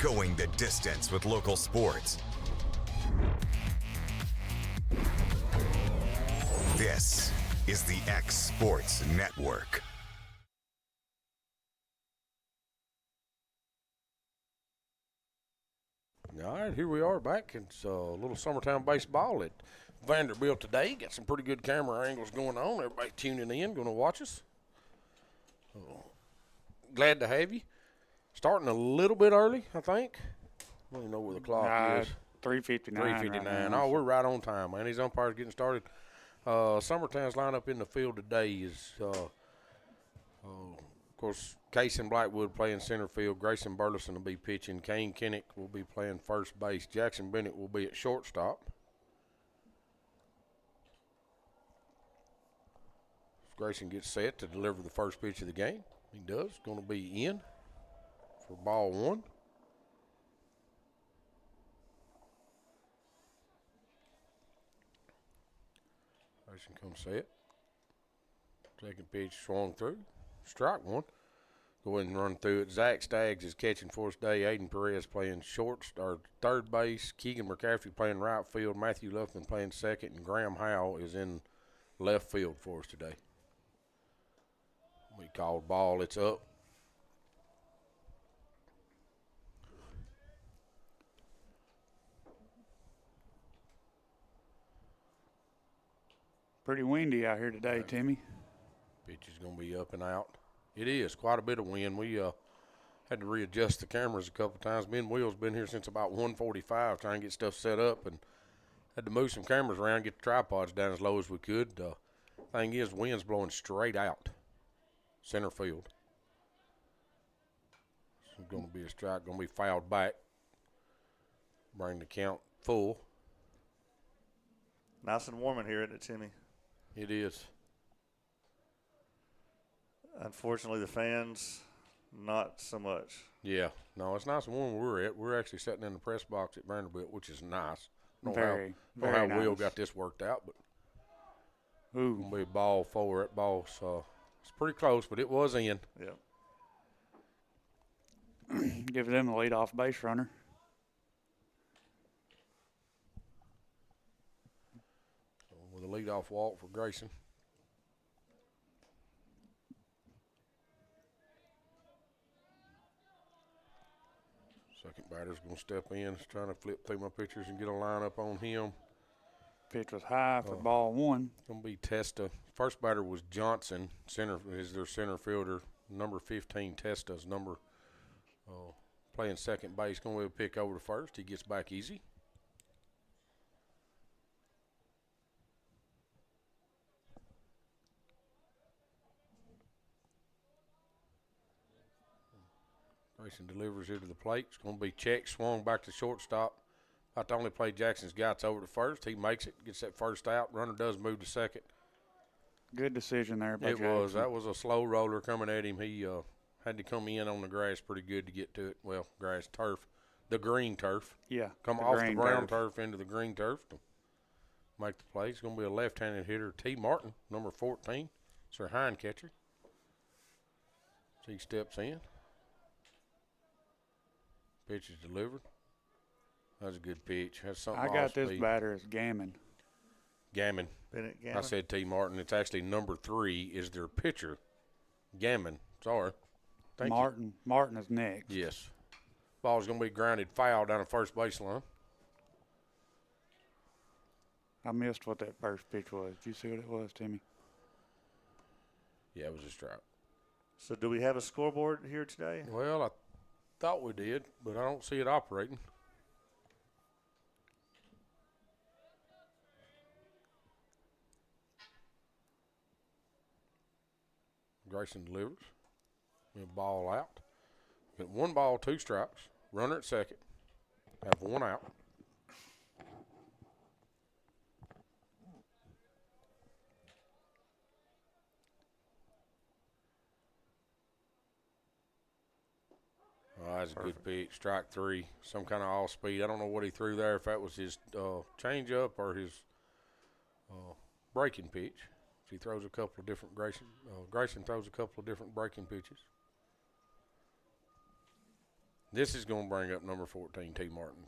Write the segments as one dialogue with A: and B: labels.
A: Going the distance with local sports. This is the X Sports Network.
B: All right, here we are back. It's a little Summertown baseball at Vanderbilt today. Got some pretty good camera angles going on. Everybody tuning in, going to watch us. Glad to have you. Starting a little bit early, I think. I don't even know where the clock is.
C: 3:59.
B: 3:59.
C: Right,
B: oh, we're right on time, man. These umpires getting started. Summertown's lineup in the field today is, of course, Case and Blackwood playing center field. Grayson Burleson will be pitching. Kane Kinnick will be playing first base. Jackson Bennett will be at shortstop. Grayson gets set to deliver the first pitch of the game. He does. Going to be in for ball one. Grayson comes set. Second pitch swung through. Strike one. Go ahead and run through it. Zach Staggs is catching for us today. Aiden Perez playing third base. Keegan McCaffrey playing right field. Matthew Luffman playing second. And Graham Howell is in left field for us today. We called ball. It's up.
C: Pretty windy out here today, Timmy.
B: Pitch is going to be up and out. It is quite a bit of wind. We had to readjust the cameras a couple times. Me and Will's been here since about 1:45 trying to get stuff set up, and had to move some cameras around, get the tripods down as low as we could. Thing is, wind's blowing straight out center field. It's going to be a strike, going to be fouled back. Bring the count full.
D: Nice and warm in here, isn't it, Timmy?
B: It is.
D: Unfortunately, the fans, not so much.
B: Yeah. No, it's nice and warm where we're at. We're actually sitting in the press box at Vanderbilt, which is nice.
C: Very
B: how
C: nice.
B: Will got this worked out, but
C: Ooh.
B: going to be a ball forward. That ball, so it's pretty close, but it was in.
D: Yeah.
C: Give them the leadoff base runner.
B: So with a leadoff walk for Grayson. Second batter's going to step in. He's trying to flip through my pictures and get a lineup on him.
C: Pitch was high for ball one.
B: Going to be Testa. First batter was Johnson. Center is their center fielder. Number 15, Testa's number. Playing second base. Going to be a pick over to first. He gets back easy. Grayson delivers here to the plate. It's going to be checked, swung back to shortstop. About to only play Jackson's guys over to first. He makes it, gets that first out. Runner does move to second.
C: Good decision there by
B: It
C: Jackson.
B: was. That was a slow roller coming at him. He had to come in on the grass pretty good to get to it. Well, grass, turf. The green turf.
C: Yeah.
B: Come off the brown turf into the green turf to make the play. It's going to be a left-handed hitter, T. Martin, number 14. It's their hind catcher. So he steps in. Pitch is delivered. That's a good pitch. That's something
C: I got
B: off
C: this
B: speed.
C: batter as Gammon.
B: Gammon.
D: Bennett Gammon.
B: I said T. Martin. It's actually number 3 is their pitcher. Gammon. Sorry. Thank you.
C: Martin is next.
B: Yes. Ball's going to be grounded foul down the first baseline.
C: I missed what that first pitch was. Did you see what it was, Timmy?
B: Yeah, it was a strike.
D: So do we have a scoreboard here today?
B: Well, I thought we did, but I don't see it operating. Grayson delivers. A ball out. Got 1 ball, 2 strikes. Runner at second. Have 1 out. Oh, that's a good pitch. Strike 3. Some kind of off speed. I don't know what he threw there, if that was his changeup or his breaking pitch. He throws a couple of different Grayson throws a couple of different breaking pitches. This is going to bring up number 14, T. Martin.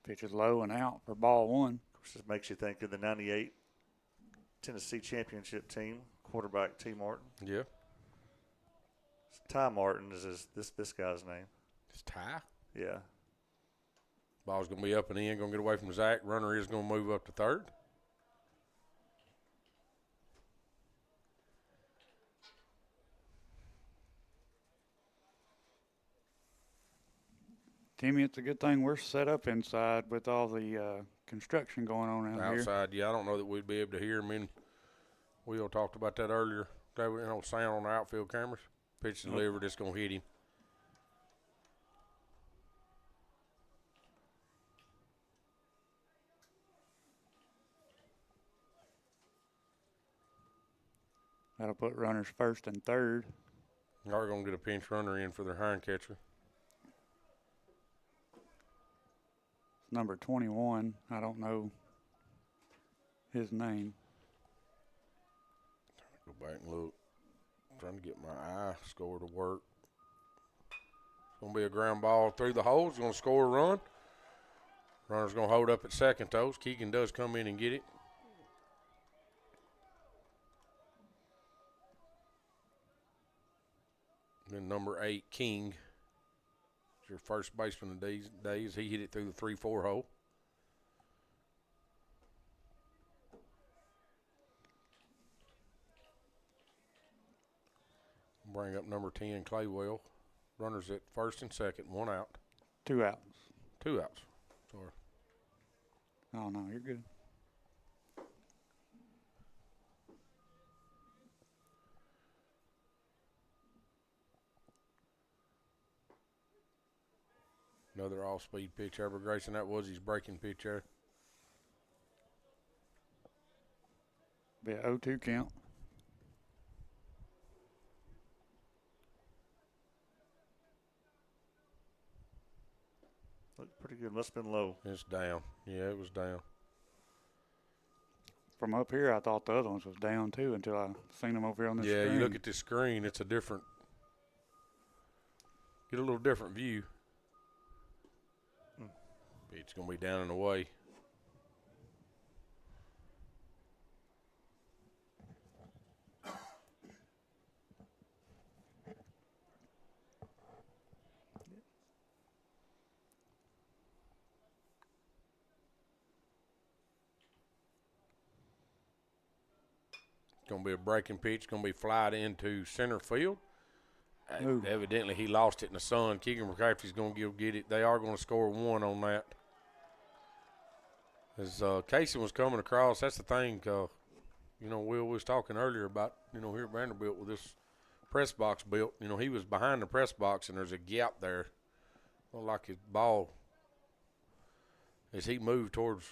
C: Pitch is low and out for ball one.
D: Of course, this makes you think of the 98 Tennessee championship team, quarterback T. Martin.
B: Yeah.
D: Ty Martin is this guy's name.
B: It's Ty.
D: Yeah.
B: Ball's going to be up and in, going to get away from Zach. Runner is going to move up to third.
C: Timmy, it's a good thing we're set up inside with all the construction going on out here.
B: Outside, yeah, I don't know that we'd be able to hear him. And Will talked about that earlier. That sound on the outfield cameras. Pitch delivered, it's going to hit him.
C: That'll put runners first and third.
B: They're going to get a pinch runner in for their hind catcher.
C: Number 21, I don't know his name.
B: Go back and look. Trying to get my eye score to work. It's going to be a ground ball through the hole. It's going to score a run. Runner's going to hold up at second toes. Keegan does come in and get it. Then number 8, King. It's your first baseman of these days. He hit it through the 3-4 hole. Bring up number 10, Claywell. Runners at first and second, 1 out.
C: 2 outs.
B: 2 outs. Sorry.
C: Oh, no, you're good.
B: Another off-speed pitch over Grayson. That was his breaking pitch there.
C: Be a 0-2 count.
D: Looked pretty good. Must have been low.
B: It's down. Yeah, it was down.
C: From up here, I thought the other ones was down too until I seen them over here on the screen.
B: Yeah, you look at this screen, it's a different, get a little different view. It's going to be down and away. It's going to be a breaking pitch. It's going to be flied into center field. Evidently, he lost it in the sun. Keegan McCaffrey's going to get it. They are going to score 1 on that. As Casey was coming across, that's the thing. Will was talking earlier about, here at Vanderbilt with this press box built. He was behind the press box, and there's a gap there. Like his ball, as he moved towards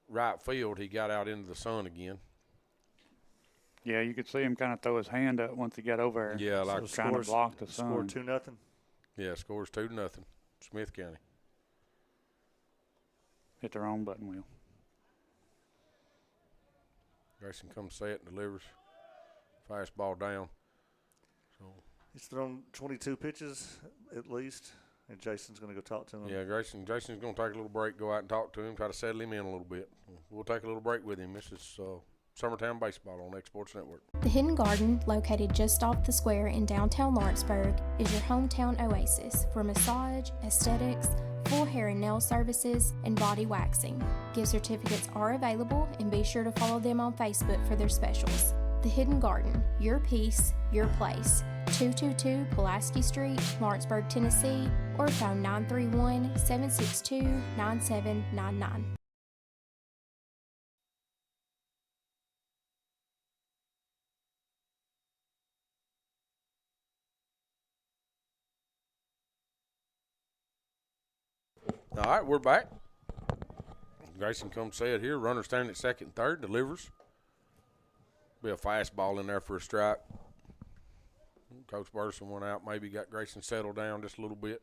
B: right field, he got out into the sun again.
C: Yeah, you could see him kind of throw his hand up once he got over there.
B: Yeah, like
C: trying to block the sun.
D: Score 2-0.
B: Yeah, scores 2-0. Smith County.
C: Hit the wrong button wheel.
B: Grayson comes set, delivers. Fastball down. So
D: He's thrown 22 pitches at least, and Jason's going to go talk to him.
B: yeah, Jason's going to take a little break, go out and talk to him, try to settle him in a little bit. We'll take a little break with him. This is Summertown Baseball on X Sports Network.
E: The Hidden Garden, located just off the square in downtown Lawrenceburg, is your hometown oasis for massage, aesthetics, full hair and nail services, and body waxing. Gift certificates are available, and be sure to follow them on Facebook for their specials. The Hidden Garden, your peace, your place. 222 Pulaski Street, Lawrenceburg, Tennessee, or phone 931-762-9799.
B: All right, we're back. Grayson comes set here. Runner standing at second and third, delivers. Be a fastball in there for a strike. Coach Burson went out, maybe got Grayson settled down just a little bit.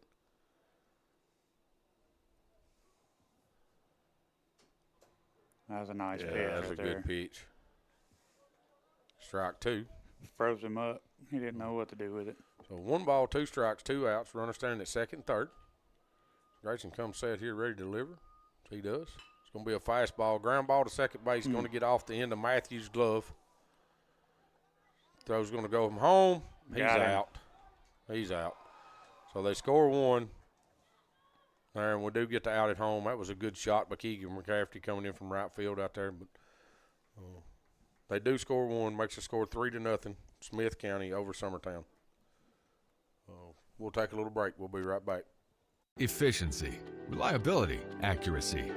C: That was a nice pitch
B: that's
C: right
B: a
C: there.
B: good pitch. Strike 2.
C: Froze him up. He didn't know what to do with it.
B: So 1 ball, 2 strikes, 2 outs. Runner standing at second and third. Grayson comes set here, ready to deliver. He does. It's going to be a fastball. Ground ball to second base. Going to get off the end of Matthews' glove. Throw's going to go from home. He's out. He's out. So they score 1. There, and we do get the out at home. That was a good shot by Keegan McCafferty coming in from right field out there. But they do score 1. Makes the score 3-0. Smith County over Summertown. We'll take a little break. We'll be right back.
F: Efficiency, reliability, accuracy.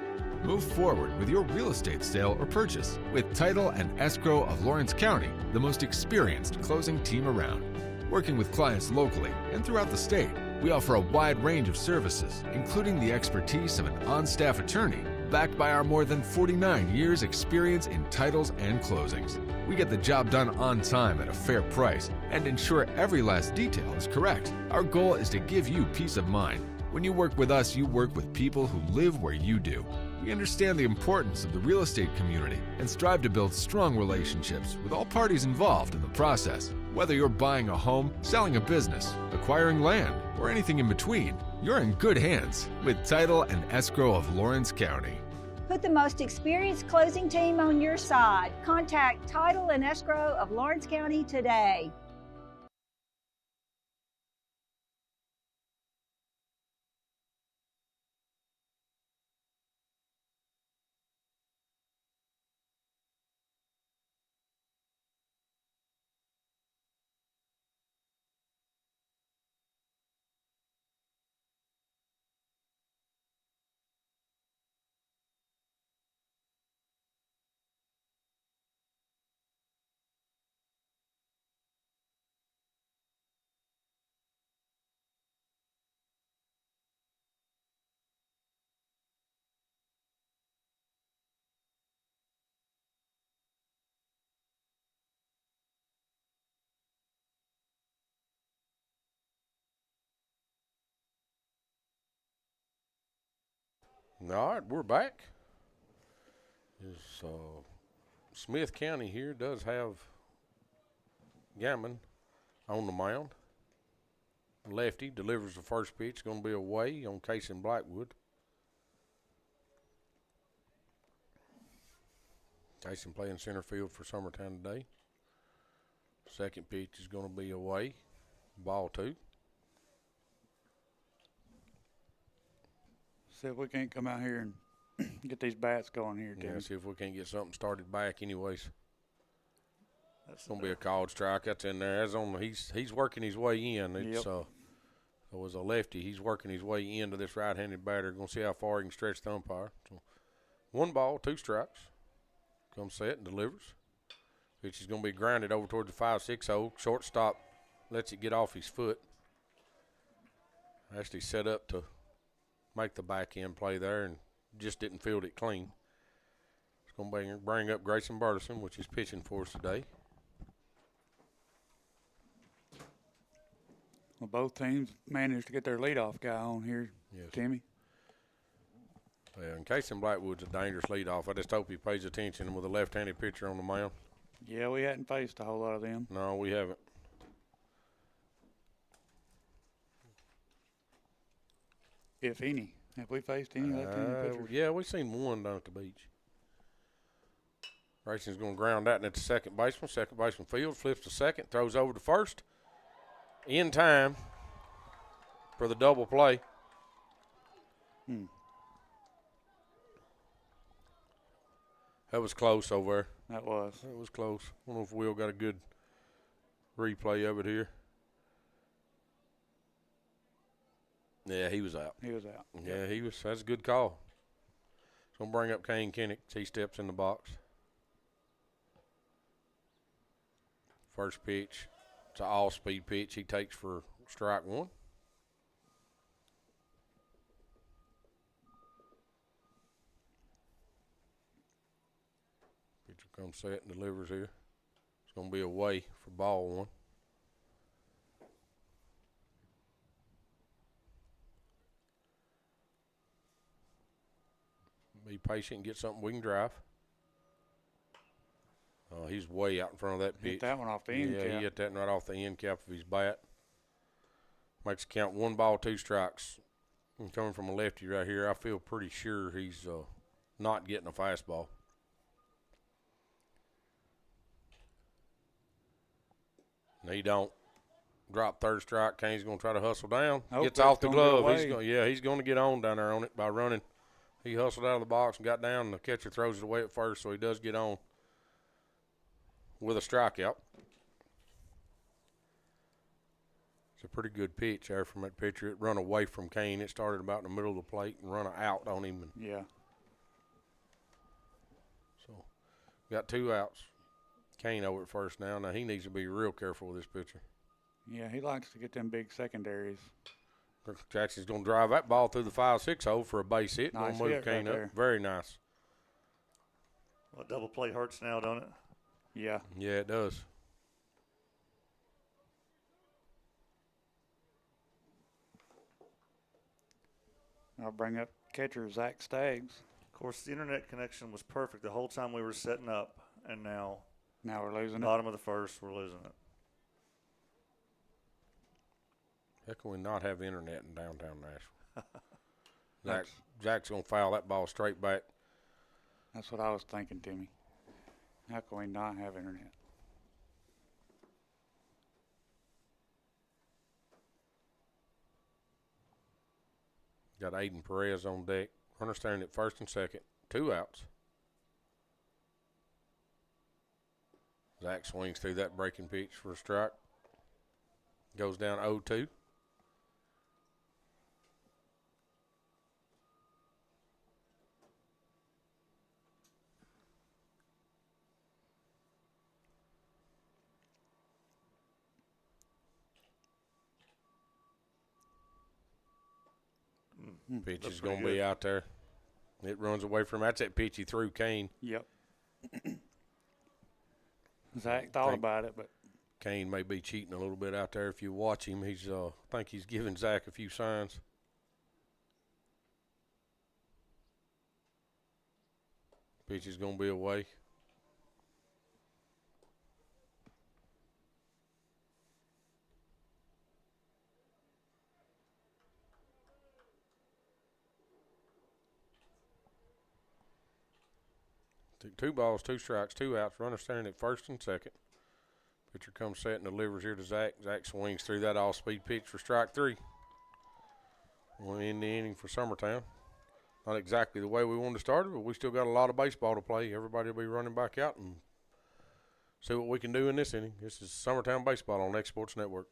F: Move forward with your real estate sale or purchase with Title and Escrow of Lawrence County, the most experienced closing team around. Working with clients locally and throughout the state, we offer a wide range of services, including the expertise of an on-staff attorney, backed by our more than 49 years' experience in titles and closings. We get the job done on time at a fair price and ensure every last detail is correct. Our goal is to give you peace of mind. When you work with us, you work with people who live where you do. We understand the importance of the real estate community and strive to build strong relationships with all parties involved in the process. Whether you're buying a home, selling a business, acquiring land, or anything in between, you're in good hands with Title and Escrow of Lawrence County.
G: Put the most experienced closing team on your side. Contact Title and Escrow of Lawrence County today.
B: All right, we're back. Smith County here does have Gammon on the mound. Lefty delivers the first pitch. Going to be away on Casey Blackwood. Casey playing center field for Summertown today. Second pitch is going to be away. Ball 2.
C: See if we can't come out here and get these bats going here, Timmy.
B: Yeah, see if we can't get something started back anyways.
D: That's
B: It's going to be a called strike. That's in there. He's working his way in. It's
C: Yep.
B: it was a lefty. He's working his way into this right-handed batter. Going to see how far he can stretch the umpire. So 1 ball, 2 strikes. Comes set and delivers. Which is going to be grounded over towards the 5-6 hole. Shortstop lets it get off his foot. Actually set up to make the back end play there and just didn't field it clean. It's going to bring up Grayson Burleson, which is pitching for us today.
C: Well, both teams managed to get their leadoff guy on here,
B: Yes.
C: Timmy.
B: Yeah, and Casey Blackwood's a dangerous leadoff. I just hope he pays attention with a left-handed pitcher on the mound.
C: Yeah, we hadn't faced a whole lot of them.
B: No, we haven't.
C: If any. Have we faced any left-handed pitchers?
B: Yeah, we've seen one down at the beach. Grayson's going to ground that into second baseman. Second baseman fields, flips to second, throws over to first. In time for the double play. That was close over there.
C: That was.
B: It was close. I don't know if Will got a good replay of it here. Yeah, he was out.
C: He was out.
B: Yeah, he was. That's a good call. It's going to bring up Kane Kinnick. He steps in the box. First pitch. It's an all-speed pitch he takes for strike 1. Pitcher comes set and delivers here. It's going to be away for ball 1. Be patient and get something we can drive. He's way out in front of that pitch.
C: Hit that one off the end
B: Yeah,
C: cap.
B: he hit that right off the end cap of his bat. Makes it count 1 ball, 2 strikes. And coming from a lefty right here, I feel pretty sure he's not getting a fastball. And he don't. Drop third strike. Kane's going to try to hustle down.
C: Oh,
B: Gets
C: that's
B: off the
C: gonna get
B: glove.
C: away.
B: He's going to get on down there on it by running. He hustled out of the box and got down, and the catcher throws it away at first, so he does get on with a strikeout. It's a pretty good pitch there from that pitcher. It run away from Kane. It started about in the middle of the plate and run out on him. And
C: Yeah.
B: so got 2 outs. Kane over at first now. Now he needs to be real careful with this pitcher.
C: Yeah, he likes to get them big secondaries.
B: Jackson's going to drive that ball through the 5-6 hole for a base hit.
C: Nice
B: Gonna move
C: hit
B: Kane
C: right
B: up.
C: there.
B: Very nice.
D: Well, double play hurts now, don't it?
C: Yeah.
B: Yeah, it does.
C: I'll bring up catcher Zach Staggs.
D: Of course, the internet connection was perfect the whole time we were setting up, and now
C: Now we're losing it.
D: bottom of the first, we're losing it.
B: How can we not have internet in downtown Nashville? Zach's going to foul that ball straight back.
C: That's what I was thinking, Timmy. How can we not have internet?
B: Got Aiden Perez on deck. Runner standing at first and second. 2 outs. Zach swings through that breaking pitch for a strike. Goes down 0-2. Pitch is going to be out there. It runs away from him. That's that pitch he threw Kane.
C: Yep. Zach thought about it, but
B: Kane may be cheating a little bit out there. If you watch him, he's I think he's giving Zach a few signs. Pitch is going to be away. Took 2 balls, 2 strikes, 2 outs. Runner standing at first and second. Pitcher comes set and delivers here to Zach. Zach swings through that all-speed pitch for strike 3. We'll end the inning for Summertown. Not exactly the way we wanted to start it, but we still got a lot of baseball to play. Everybody will be running back out and see what we can do in this inning. This is Summertown Baseball on X Sports Network.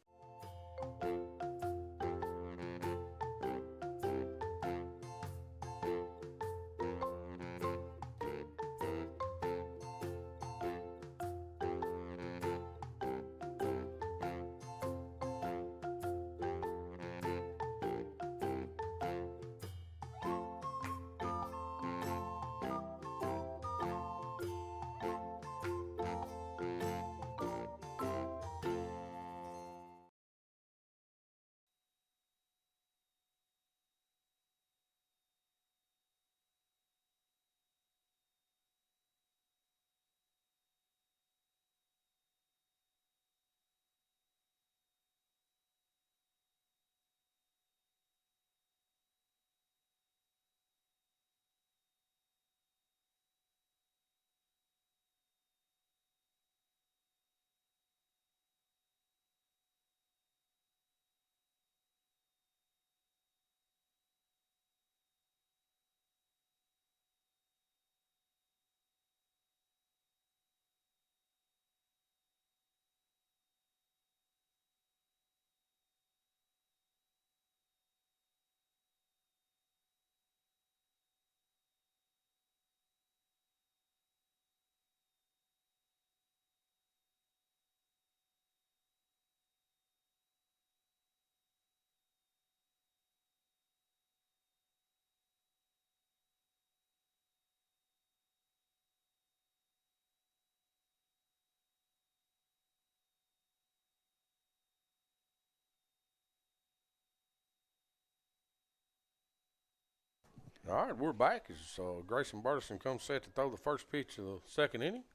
B: All right, we're back as Grayson Burleson comes set to throw the first pitch of the second inning.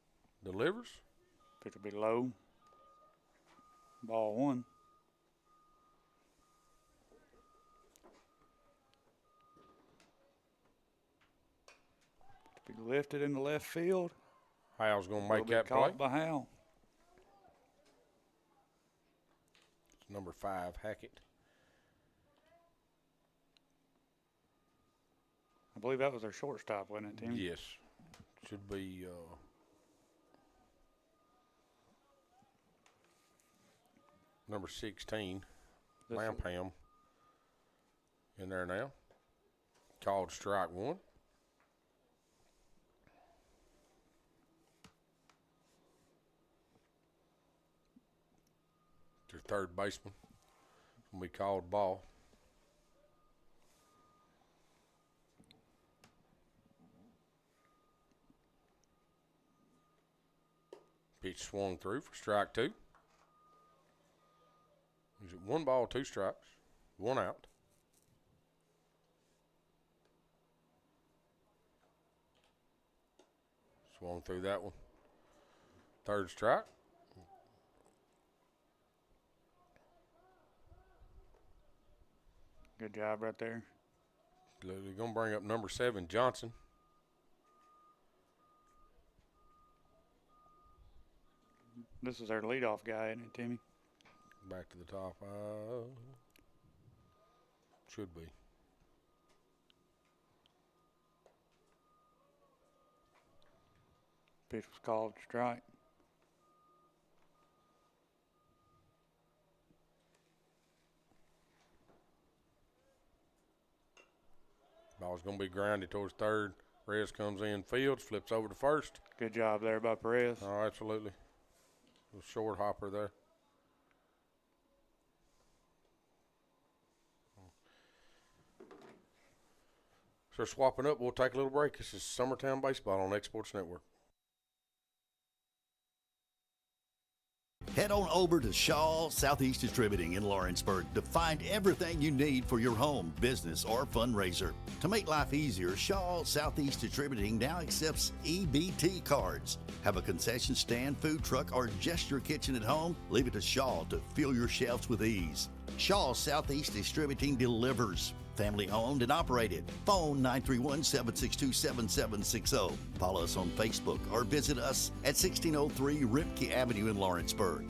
B: delivers.
C: Pitch will be low. Ball one. Be lifted in the left field.
B: Hal's going to
C: Will
B: make
C: be
B: that play.
C: caught by Hal.
B: It's number 5, Hackett.
C: I believe that was their shortstop, wasn't it, Tim?
B: Yes. Should be number 16,
C: This-
B: Lampam. In there now. Called strike 1. Their third baseman. Will be called ball. Pitch swung through for strike 2. Is it 1 ball, 2 strikes, 1 out? Swung through that one. Third strike.
C: Good job right there.
B: They're going to bring up number 7, Johnson.
C: This is their leadoff guy, isn't it, Timmy?
B: Back to the top. Should be.
C: Pitch was called strike.
B: Ball's going to be grounded towards third. Reyes comes in, fields, flips over to first.
C: Good job there by Perez.
B: Oh, absolutely. A short hopper there. So swapping up, we'll take a little break. This is Summertown Baseball on X Sports Network.
H: Head on over to Shaw Southeast Distributing in Lawrenceburg to find everything you need for your home, business, or fundraiser. To make life easier, Shaw Southeast Distributing now accepts EBT cards. Have a concession stand, food truck, or just your kitchen at home? Leave it to Shaw to fill your shelves with ease. Shaw Southeast Distributing delivers. Family owned and operated. Phone 931-762-7760. Follow us on Facebook or visit us at 1603 Ripke Avenue in Lawrenceburg.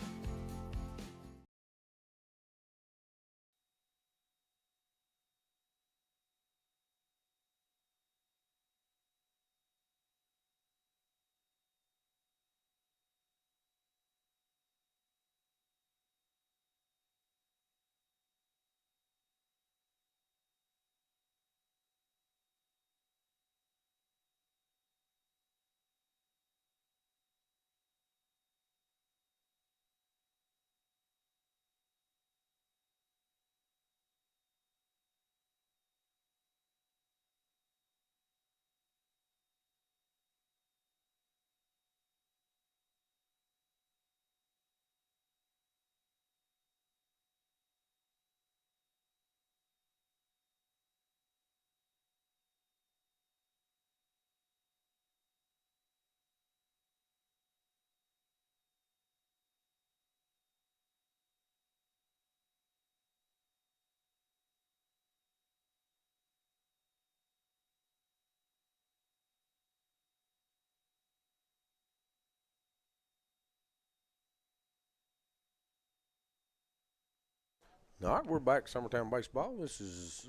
B: All right, we're back Summertown Baseball. This is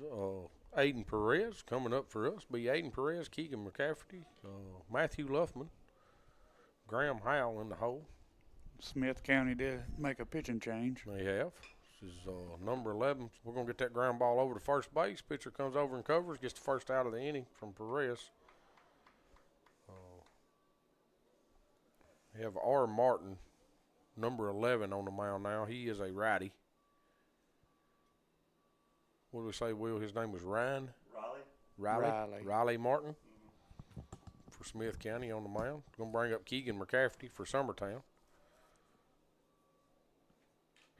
B: Aiden Perez coming up for us. Be Aiden Perez, Keegan McCafferty, Matthew Luffman, Graham Howell in the hole.
C: Smith County did make a pitching change.
B: They have. This is number 11. We're going to get that ground ball over to first base. Pitcher comes over and covers, gets the first out of the inning from Perez. We have R. Martin, number 11, on the mound now. He is a righty. What do we say, Will? His name was Ryan? Riley Martin for Smith County on the mound. Going to bring up Keegan McCafferty for Summertown.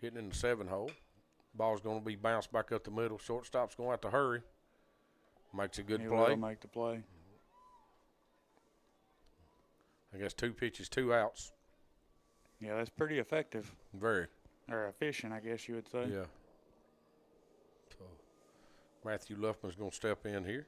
B: Hitting in the 7 hole. Ball's going to be bounced back up the middle. Shortstop's going to have to hurry. Makes a good
C: He
B: play.
C: will make the play.
B: I guess 2 pitches, 2 outs.
C: Yeah, that's pretty effective.
B: Very.
C: Or efficient, I guess you would say.
B: Yeah. So Matthew Luffman's going to step in here.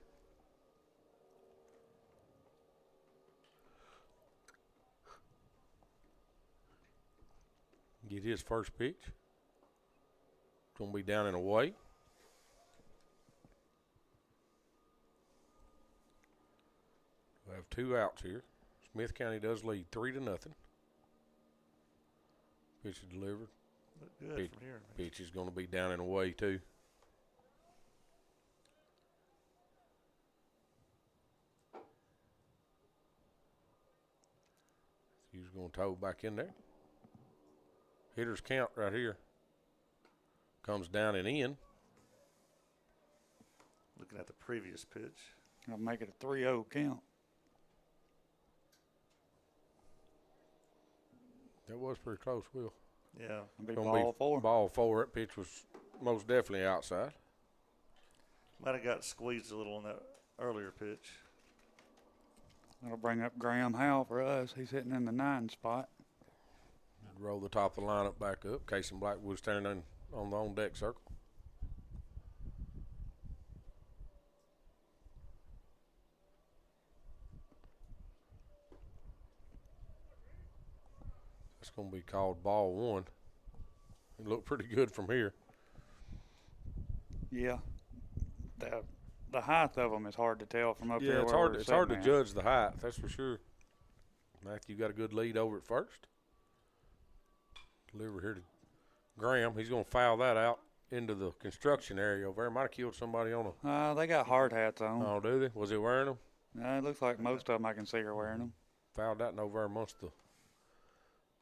B: Get his first pitch. It's going to be down and away. We have 2 outs here. Smith County does lead 3-0. Pitch is delivered.
D: Look good
B: Pitch,
D: from here.
B: pitch is going to be down and away too. He's going to toe back in there. Hitter's count right here. Comes down and in.
D: Looking at the previous pitch.
C: I'll make it a 3-0 count.
B: That was pretty close, Will.
D: Yeah.
C: It'll be
B: Gonna
C: ball
B: be
C: 4.
B: Ball 4. That pitch was most definitely outside.
D: Might have got squeezed a little on that earlier pitch.
C: That'll bring up Graham Howell for us. He's hitting in the 9 spot.
B: Roll the top of the lineup back up. Casey Blackwood standing on the on-deck circle. It's going to be called ball 1. It looked pretty good from here.
C: Yeah. The height of them is hard to tell from up here.
B: It's
C: where
B: hard.
C: we're
B: It's hard to
C: sitting at.
B: judge the height. That's for sure. Matthew got a good lead over at first. Deliver here to Graham. He's going to foul that out into the construction area over there. Might have killed somebody on a.
C: They got hard hats on.
B: Oh, do they? Was he wearing them?
C: It looks like most of them I can see are wearing them.
B: Fouled that over amongst the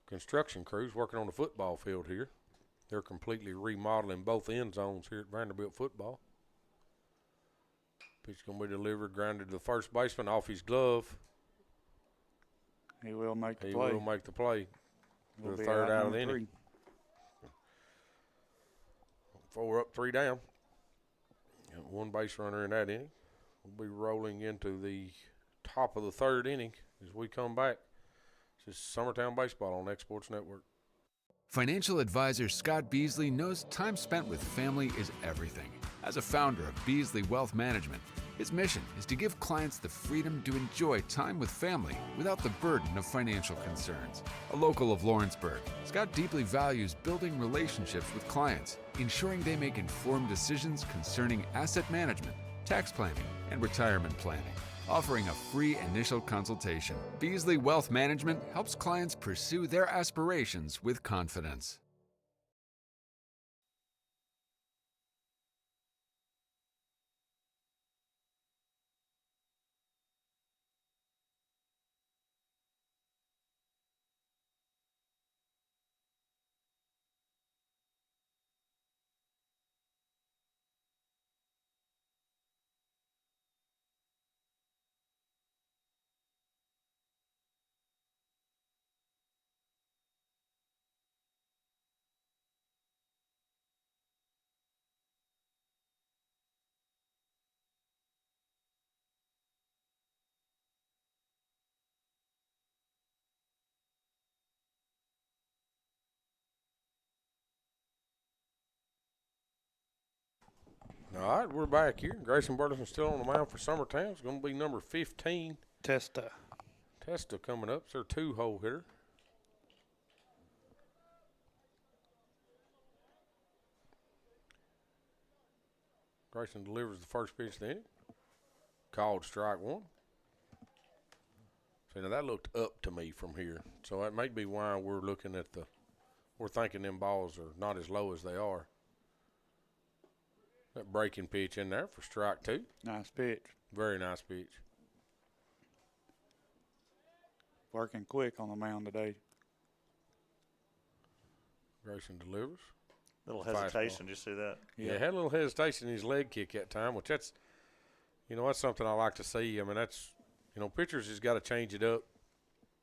B: construction crews working on the football field here. They're completely remodeling both end zones here at Vanderbilt football. Pitch going to be delivered, grounded to the first baseman off his glove.
C: He will make the
B: He
C: play.
B: will make the play.
C: We'll
B: The
C: be
B: third out of the
C: number
B: inning.
C: 3.
B: 4 up, 3 down. Got 1 base runner in that inning. We'll be rolling into the top of the 3rd inning as we come back. This is Summertown Baseball on X Sports Network.
F: Financial advisor Scott Beasley knows time spent with family is everything. As a founder of Beasley Wealth Management, his mission is to give clients the freedom to enjoy time with family without the burden of financial concerns. A local of Lawrenceburg, Scott deeply values building relationships with clients, ensuring they make informed decisions concerning asset management, tax planning, and retirement planning. Offering a free initial consultation, Beasley Wealth Management helps clients pursue their aspirations with confidence.
B: All right, we're back here. Grayson Burleson's still on the mound for Summertown. It's going to be number 15.
C: Testa.
B: Testa coming up. It's their 2-hole hitter. Grayson delivers the first pitch of the inning. Called strike 1. So now that looked up to me from here. So that may be why we're looking at we're thinking them balls are not as low as they are. That breaking pitch in there for strike 2.
C: Nice pitch.
B: Very nice pitch.
C: Working quick on the mound today.
B: Grayson delivers.
D: Little
B: Fastball.
D: hesitation. Did you see that?
B: Yeah, had a little hesitation in his leg kick that time, which that's something I like to see. I mean, pitchers has got to change it up.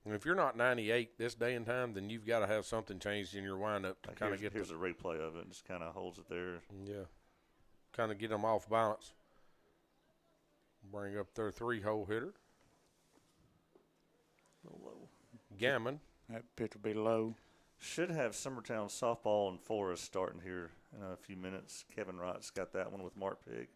B: And if you're not 98 this day and time, then you've got to have something changed in your windup to kind of get
D: here's a replay of it. Just kind of holds it there.
B: Yeah, kind of get them off balance. Bring up their 3-hole hitter.
D: A little low.
B: Gammon.
C: That pitch will be low.
D: Should have Summertown softball and Forest starting here in a few minutes. Kevin Wright's got that one with Mark Pig.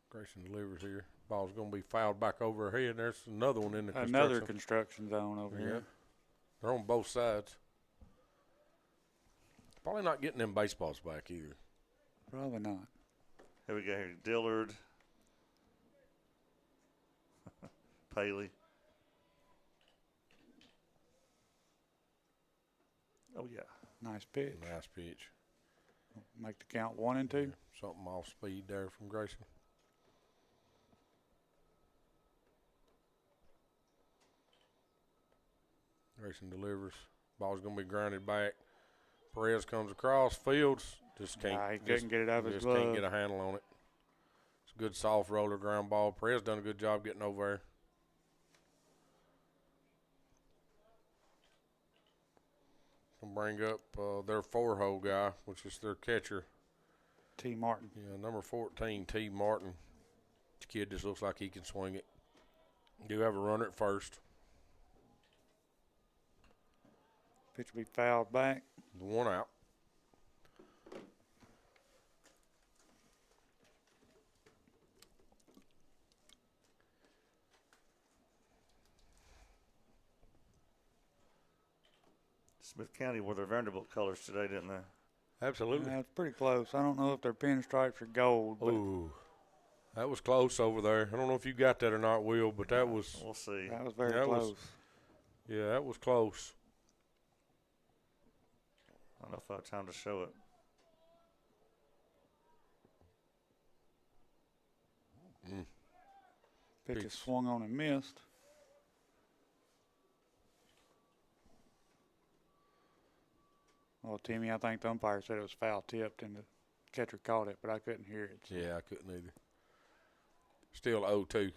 B: Grayson delivers here. Ball's going to be fouled back over her head. There's another one in the
C: Another construction zone over here.
B: They're on both sides. Probably not getting them baseballs back either.
C: Probably not.
D: Here we go here. Dillard. Paley. Oh, yeah.
C: Nice pitch.
B: Nice pitch.
C: Make the count 1 and 2.
B: Yeah, something off speed there from Grayson. Grayson delivers. Ball's going to be grounded back. Perez comes across. Fields just can't.
C: He couldn't get it out of his
B: just
C: glove.
B: can't get a handle on it. It's a good soft roller ground ball. Perez done a good job getting over there. Can bring up their 4-hole guy, which is their catcher.
C: T. Martin.
B: Yeah, number 14, T. Martin. The kid just looks like he can swing it. Do have a runner at first.
C: Pitch will be fouled back.
B: 1 out.
D: Smith County wore their Vanderbilt colors today, didn't they?
B: Absolutely.
C: That's pretty close. I don't know if they're pinstripes or gold. But
B: Ooh, that was close over there. I don't know if you got that or not, Will, but that was.
D: We'll see.
C: that was very
B: That was-
C: close.
B: Yeah, that was close.
D: I don't know if I have time to show it.
C: Pitch
B: Pitch.
C: is swung on and missed. Well, Timmy, I think the umpire said it was foul tipped and the catcher caught it, but I couldn't hear it. So.
B: Yeah, I couldn't either. Still 0-2.
D: Of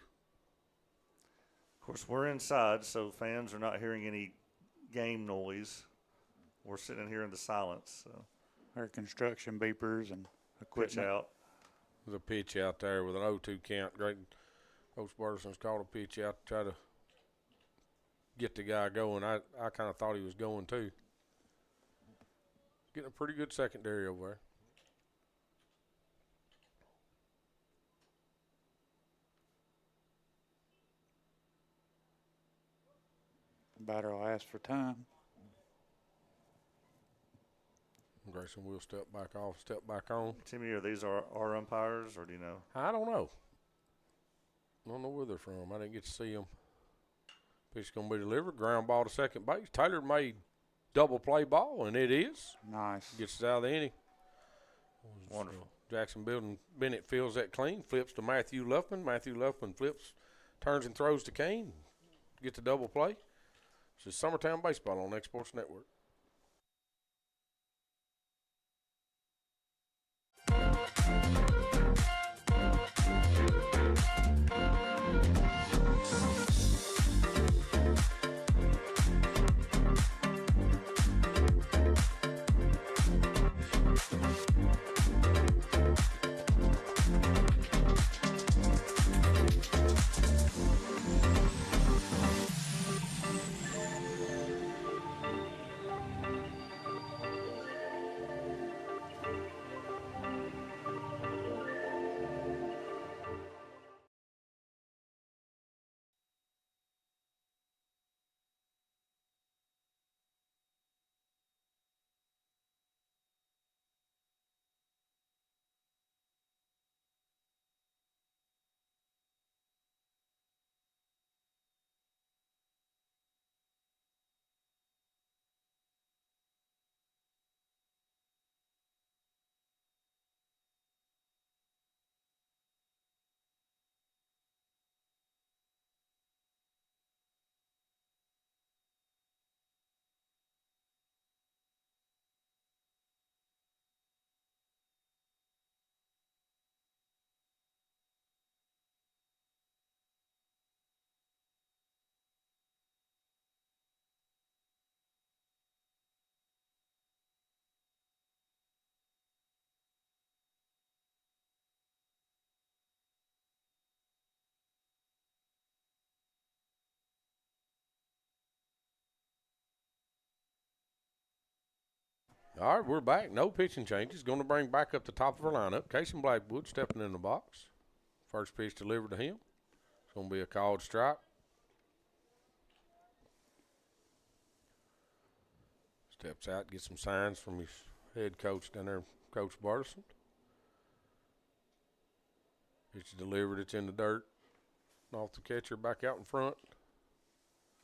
D: course, we're inside, so fans are not hearing any game noise. We're sitting here in the silence. So.
C: There are construction beepers and
D: Pitch
C: equipment.
D: out.
B: There's a pitch out there with an 0-2 count. Great. Coach Burleson's called a pitch out to try to get the guy going. I kind of thought he was going too. Getting a pretty good secondary over there.
C: Batter will ask for time.
B: Grayson will step back off, step back on.
D: Timmy, are these our umpires, or do you know?
B: I don't know. I don't know where they're from. I didn't get to see them. Pitch going to be delivered. Ground ball to second base. Taylor made double play ball, and it is.
C: Nice.
B: Gets it out of the inning.
D: Wonderful.
B: Jackson Bennett fields that clean. Flips to Matthew Luffman. Matthew Luffman flips, turns and throws to Kane. Gets a double play. This is Summertown Baseball on X Sports Network. All right, we're back. No pitching changes. Going to bring back up the top of our lineup. Casey Blackwood stepping in the box. First pitch delivered to him. It's going to be a called strike. Steps out, gets some signs from his head coach down there, Coach Bartleson. It's delivered. It's in the dirt. Off the catcher, back out in front.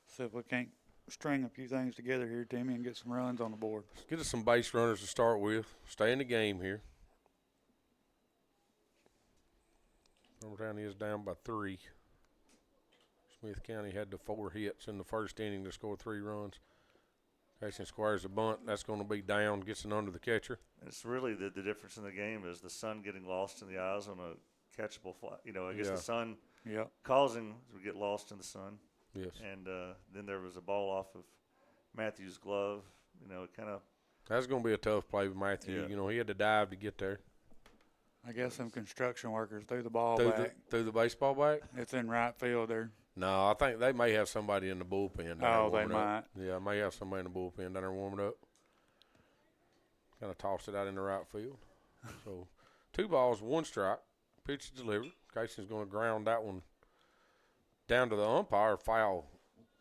C: See if we can't string a few things together here, Timmy, and get some runs on the board.
B: Get us some base runners to start with. Stay in the game here. Summertown is down by 3. Smith County had the 4 hits in the first inning to score 3 runs. Casey squares a bunt. That's going to be down, gets it under the catcher.
D: It's really the difference in the game is the sun getting lost in the eyes on a catchable fly. You know, I guess the sun causing to get lost in the sun.
B: Yes.
D: And then there was a ball off of Matthews' glove. You know, it kind of.
B: That's going to be a tough play with Matthew.
D: Yeah.
B: You know, he had to dive to get there.
C: I guess some construction workers threw the ball
B: Threw
C: back.
B: threw the baseball back?
C: It's in right field there.
B: No, I think they may have somebody in the bullpen.
C: Oh, they
B: warming
C: might.
B: up. Yeah, may have somebody in the bullpen down there warming up. Kind of tossed it out in the right field. So 2 balls, 1 strike. Pitch is delivered. Casey's going to ground that one down to the umpire, foul.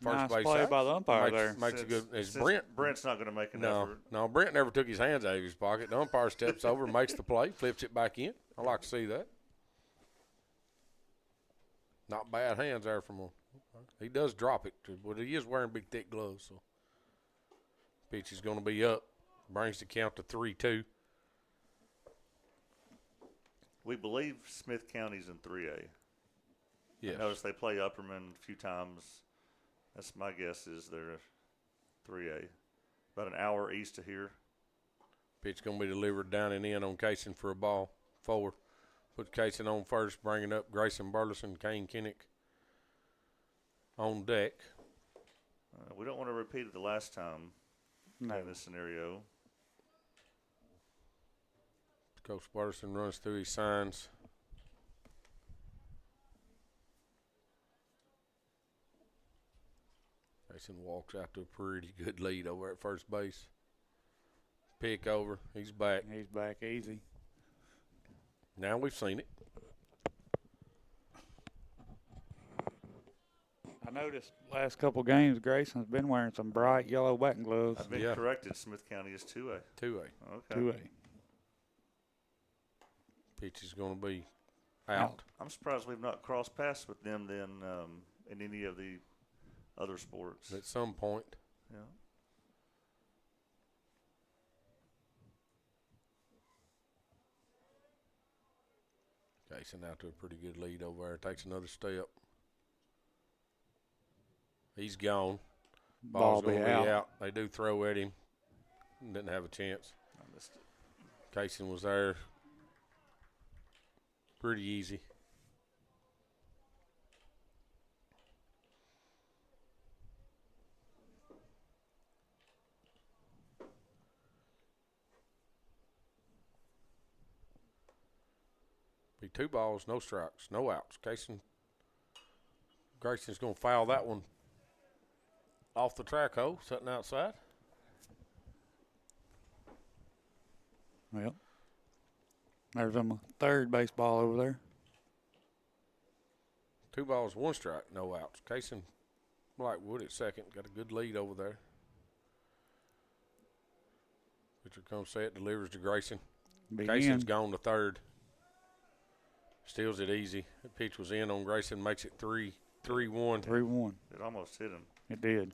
B: First
C: Nice
B: base
C: play
B: side.
C: by the umpire there.
B: Makes a good. It's
D: Since Brent's not going to make an effort.
B: No, Brent never took his hands out of his pocket. The umpire steps over, makes the play, flips it back in. I like to see that. Not bad hands there from him. He does drop it, but he is wearing big, thick gloves. So pitch is going to be up. Brings the count to 3-2.
D: We believe Smith County's in 3A.
B: Yes.
D: I noticed they play Upperman a few times. That's my guess is they're 3A. About an hour east of here.
B: Pitch going to be delivered down and in on Casey for a ball. 4. Put Casey on first, bringing up Grayson Burleson, Kane Kinnick on deck.
D: We don't want to repeat it the last time
C: No.
D: in this scenario.
B: Coach Burleson runs through his signs. Mason walks out to a pretty good lead over at first base. Pick over. He's back.
C: He's back easy.
B: Now we've seen it.
C: I noticed last couple games Grayson's been wearing some bright yellow batting gloves.
D: I've been corrected. Smith County is 2A.
B: 2A.
D: Okay.
C: 2A.
B: Pitch is going to be out.
D: I'm surprised we've not crossed paths with them then in any of the other sports.
B: At some point.
D: Yeah.
B: Casey out to a pretty good lead over there. Takes another step. He's gone. Ball's going to be out. They do throw at him. Didn't have a chance.
D: I missed it.
B: Casey was there. Pretty easy. Be 2 balls, no strikes, no outs. Grayson's going to foul that one off the track hole, sitting outside.
C: Well, there's a third baseball over there.
B: 2 balls, 1 strike, no outs. Casey Blackwood at second, got a good lead over there. Pitcher comes set, delivers to Grayson. Casey's gone to third. Steals it easy. The pitch was in on Grayson, makes it 3-1.
C: 3-1.
D: It almost hit him.
C: It did.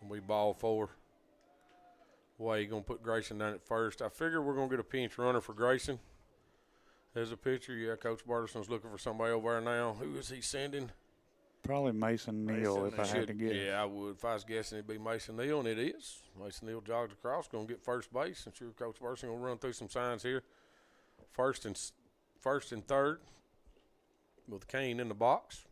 B: We ball 4. Why you going to put Grayson down at first? I figure we're going to get a pinch runner for Grayson. As a pitcher, yeah, Coach Bartleson's looking for somebody over there now. Who is he sending?
C: Probably Mason Neal if I had to guess.
B: Yeah, I would. If I was guessing, it'd be Mason Neal, and it is. Mason Neal jogs across, going to get first base. I'm sure Coach Bartleson going to run through some signs here. First and third with Kane in the box.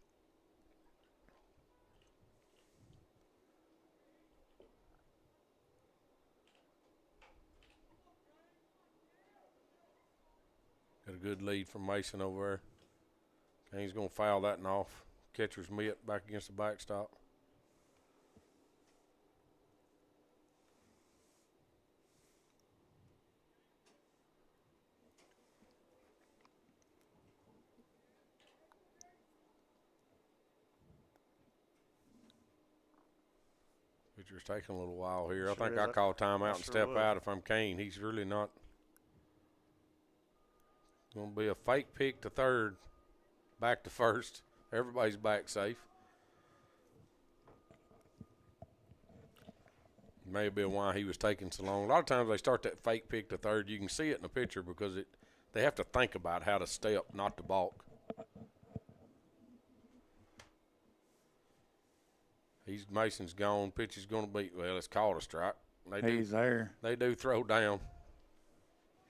B: Got a good lead from Mason over there. Kane's going to foul that one off. Catcher's mitt back against the backstop. Pitcher's taking a little while here. I think I call timeout and step out if I'm Kane. He's really not. Going to be a fake pick to third, back to first. Everybody's back safe. May have been why he was taking so long. A lot of times they start that fake pick to third. You can see it in the picture because they have to think about how to step, not to balk. Mason's gone. Pitch is going to be, well, it's called a strike.
C: He's there.
B: They do throw down.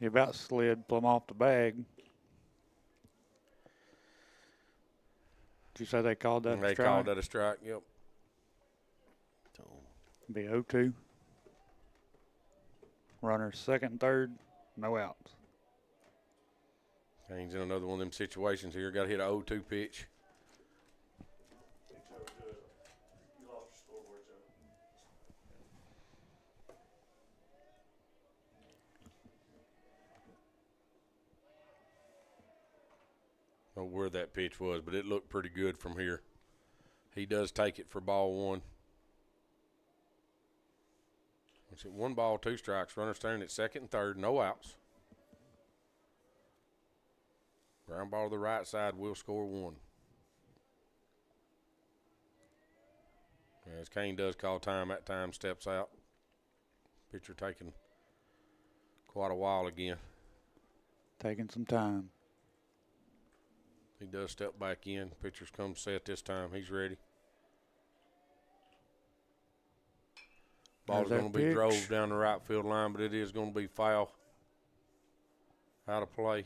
C: He about slid plumb off the bag. Did you say they called that a strike?
B: They called that a strike, yep.
C: Be 0-2. Runners second and third, no outs.
B: Kane's in another one of them situations here. Got to hit a 0-2 pitch. Know where that pitch was, but it looked pretty good from here. He does take it for ball one. It's 1 ball, 2 strikes. Runner standing at second and third, no outs. Ground ball to the right side, will score 1. As Kane does call time, that time steps out. Pitcher taking quite a while again.
C: Taking some time.
B: He does step back in. Pitcher's come set this time. He's ready. Ball's going to be drove down the right field line, but it is going to be foul. Out of play.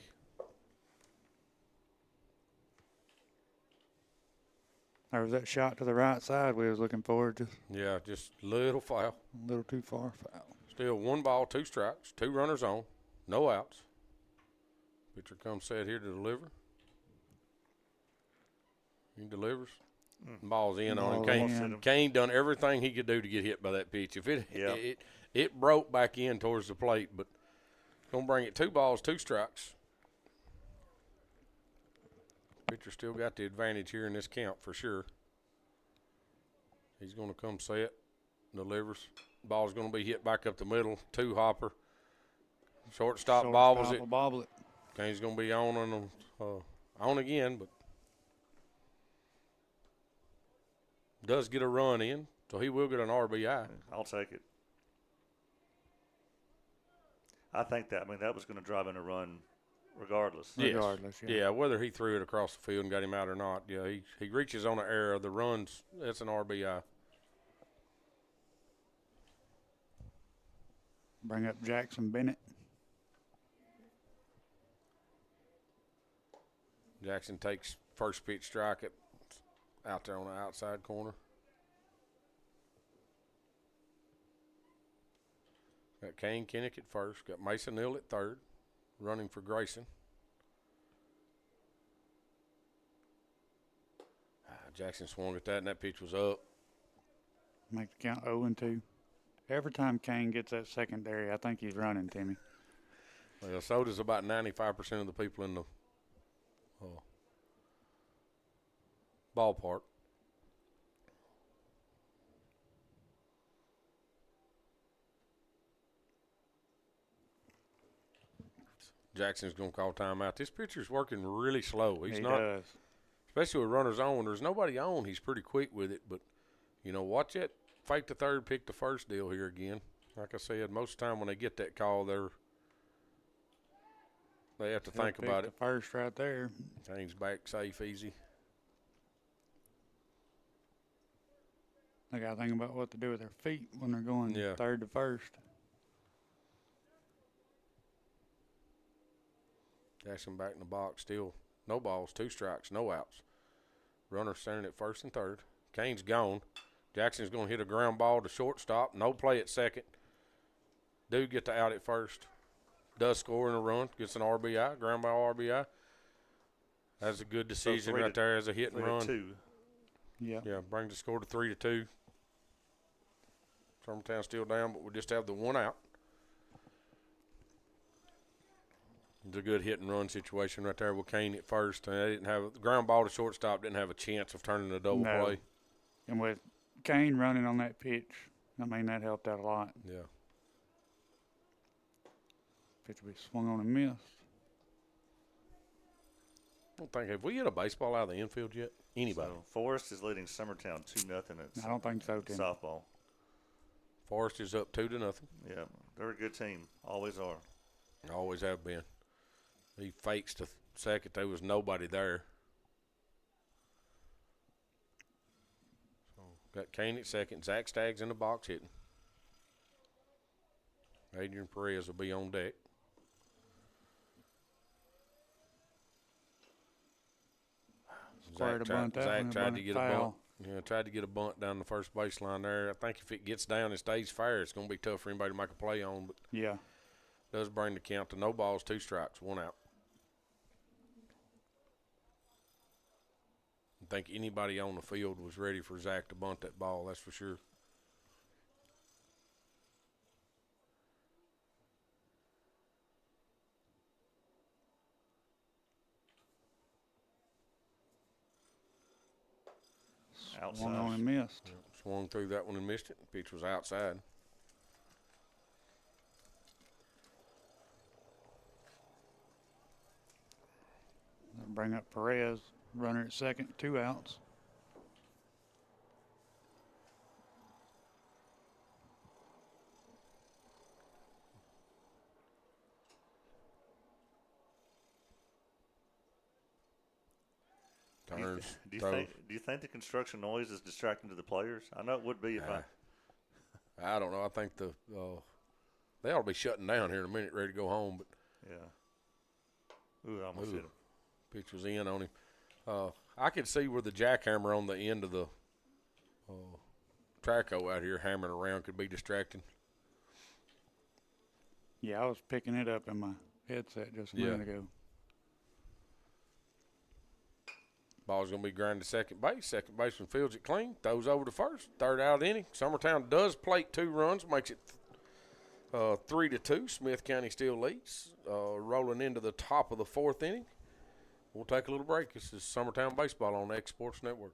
C: There was that shot to the right side we was looking forward to.
B: Yeah, just a little foul.
C: A little too far foul.
B: Still 1 ball, 2 strikes, 2 runners on, no outs. Pitcher comes set here to deliver. He delivers. Ball's in on him. Kane done everything he could do to get hit by that pitch. If it broke back in towards the plate, but gonna bring it 2 balls, 2 strikes. Pitcher still got the advantage here in this count for sure. He's gonna come set, delivers. Ball's gonna be hit back up the middle. 2 hopper. Shortstop bobbles it.
C: Bobble it.
B: Kane's gonna be on again, but does get a run in, so he will get an RBI.
D: I'll take it. I think that was going to drive in a run regardless.
B: Yes.
C: Regardless,
B: yeah, whether he threw it across the field and got him out or not. Yeah, he reaches on an error. The runs, that's an RBI.
C: Bring up Jackson Bennett.
B: Jackson takes first pitch strike out there on the outside corner. Got Kane Kinnick at first. Got Mason Neal at third. Running for Grayson. Jackson swung at that, and that pitch was up.
C: Make the count 0-2. Every time Kane gets that secondary, I think he's running, Timmy.
B: Well, so does about 95% of the people in the ballpark. Jackson's going to call timeout. This pitcher's working really slow.
C: He does.
B: Especially with runners on. When there's nobody on, he's pretty quick with it. But, watch that fake the third, pick the first deal here again. Like I said, most of the time when they get that call, they have to think about it.
C: The first right there.
B: Kane's back safe, easy.
C: They got to think about what to do with their feet when they're going third to first.
B: Jackson back in the box, still no balls, 2 strikes, no outs. Runner standing at first and third. Kane's gone. Jackson's going to hit a ground ball to shortstop. No play at second. Do get the out at first. does score in a run, gets an RBI, ground ball RBI. That's a good decision right there as a hit and run.
D: 3-2.
C: Yeah.
B: Yeah, brings the score to 3-2. Summertown still down, but we just have the one out. It's a good hit and run situation right there with Kane at first. And they didn't have the ground ball to shortstop, didn't have a chance of turning a double play.
C: And with Kane running on that pitch, I mean, that helped out a lot.
B: Yeah.
C: Pitch will be swung on and missed.
B: I don't think, have we hit a baseball out of the infield yet? Anybody?
D: So Forest is leading Summertown 2-0 at
C: I don't think so, Tim.
D: softball.
B: Forest is up 2-0.
D: Yeah, they're a good team. Always are.
B: Always have been. He fakes to second. There was nobody there. So got Kane at second. Zach Staggs in the box hitting. Adrian Perez will be on deck.
C: Square to bunt that
B: Zach
C: one,
B: tried to
C: it
B: get a
C: foul.
B: bunt. Yeah, tried to get a bunt down the first baseline there. I think if it gets down and stays fair, it's going to be tough for anybody to make a play on. But
C: Yeah.
B: does bring the count to no balls, 2 strikes, 1 out. I think anybody on the field was ready for Zach to bunt that ball, that's for sure.
D: Outside.
C: Swung on and missed.
B: Swung through that one and missed it. Pitch was outside.
C: Bring up Perez, runner at second, 2 outs.
B: Turns.
D: Do you think the construction noise is distracting to the players? I know it would be if
B: I don't know. I think they ought to be shutting down here in a minute, ready to go home. But
D: yeah. Ooh, I almost hit him.
B: pitch was in on him. I could see where the jackhammer on the end of the traco out here hammering around could be distracting.
C: Yeah, I was picking it up in my headset just a minute ago.
B: Ball's going to be grounded to second base. Second baseman fields it clean, throws over to first. Third out of the inning. Summertown does plate 2 runs, makes it 3-2. Smith County still leads. Rolling into the top of the 4th inning. We'll take a little break. This is Summertown Baseball on X Sports Network.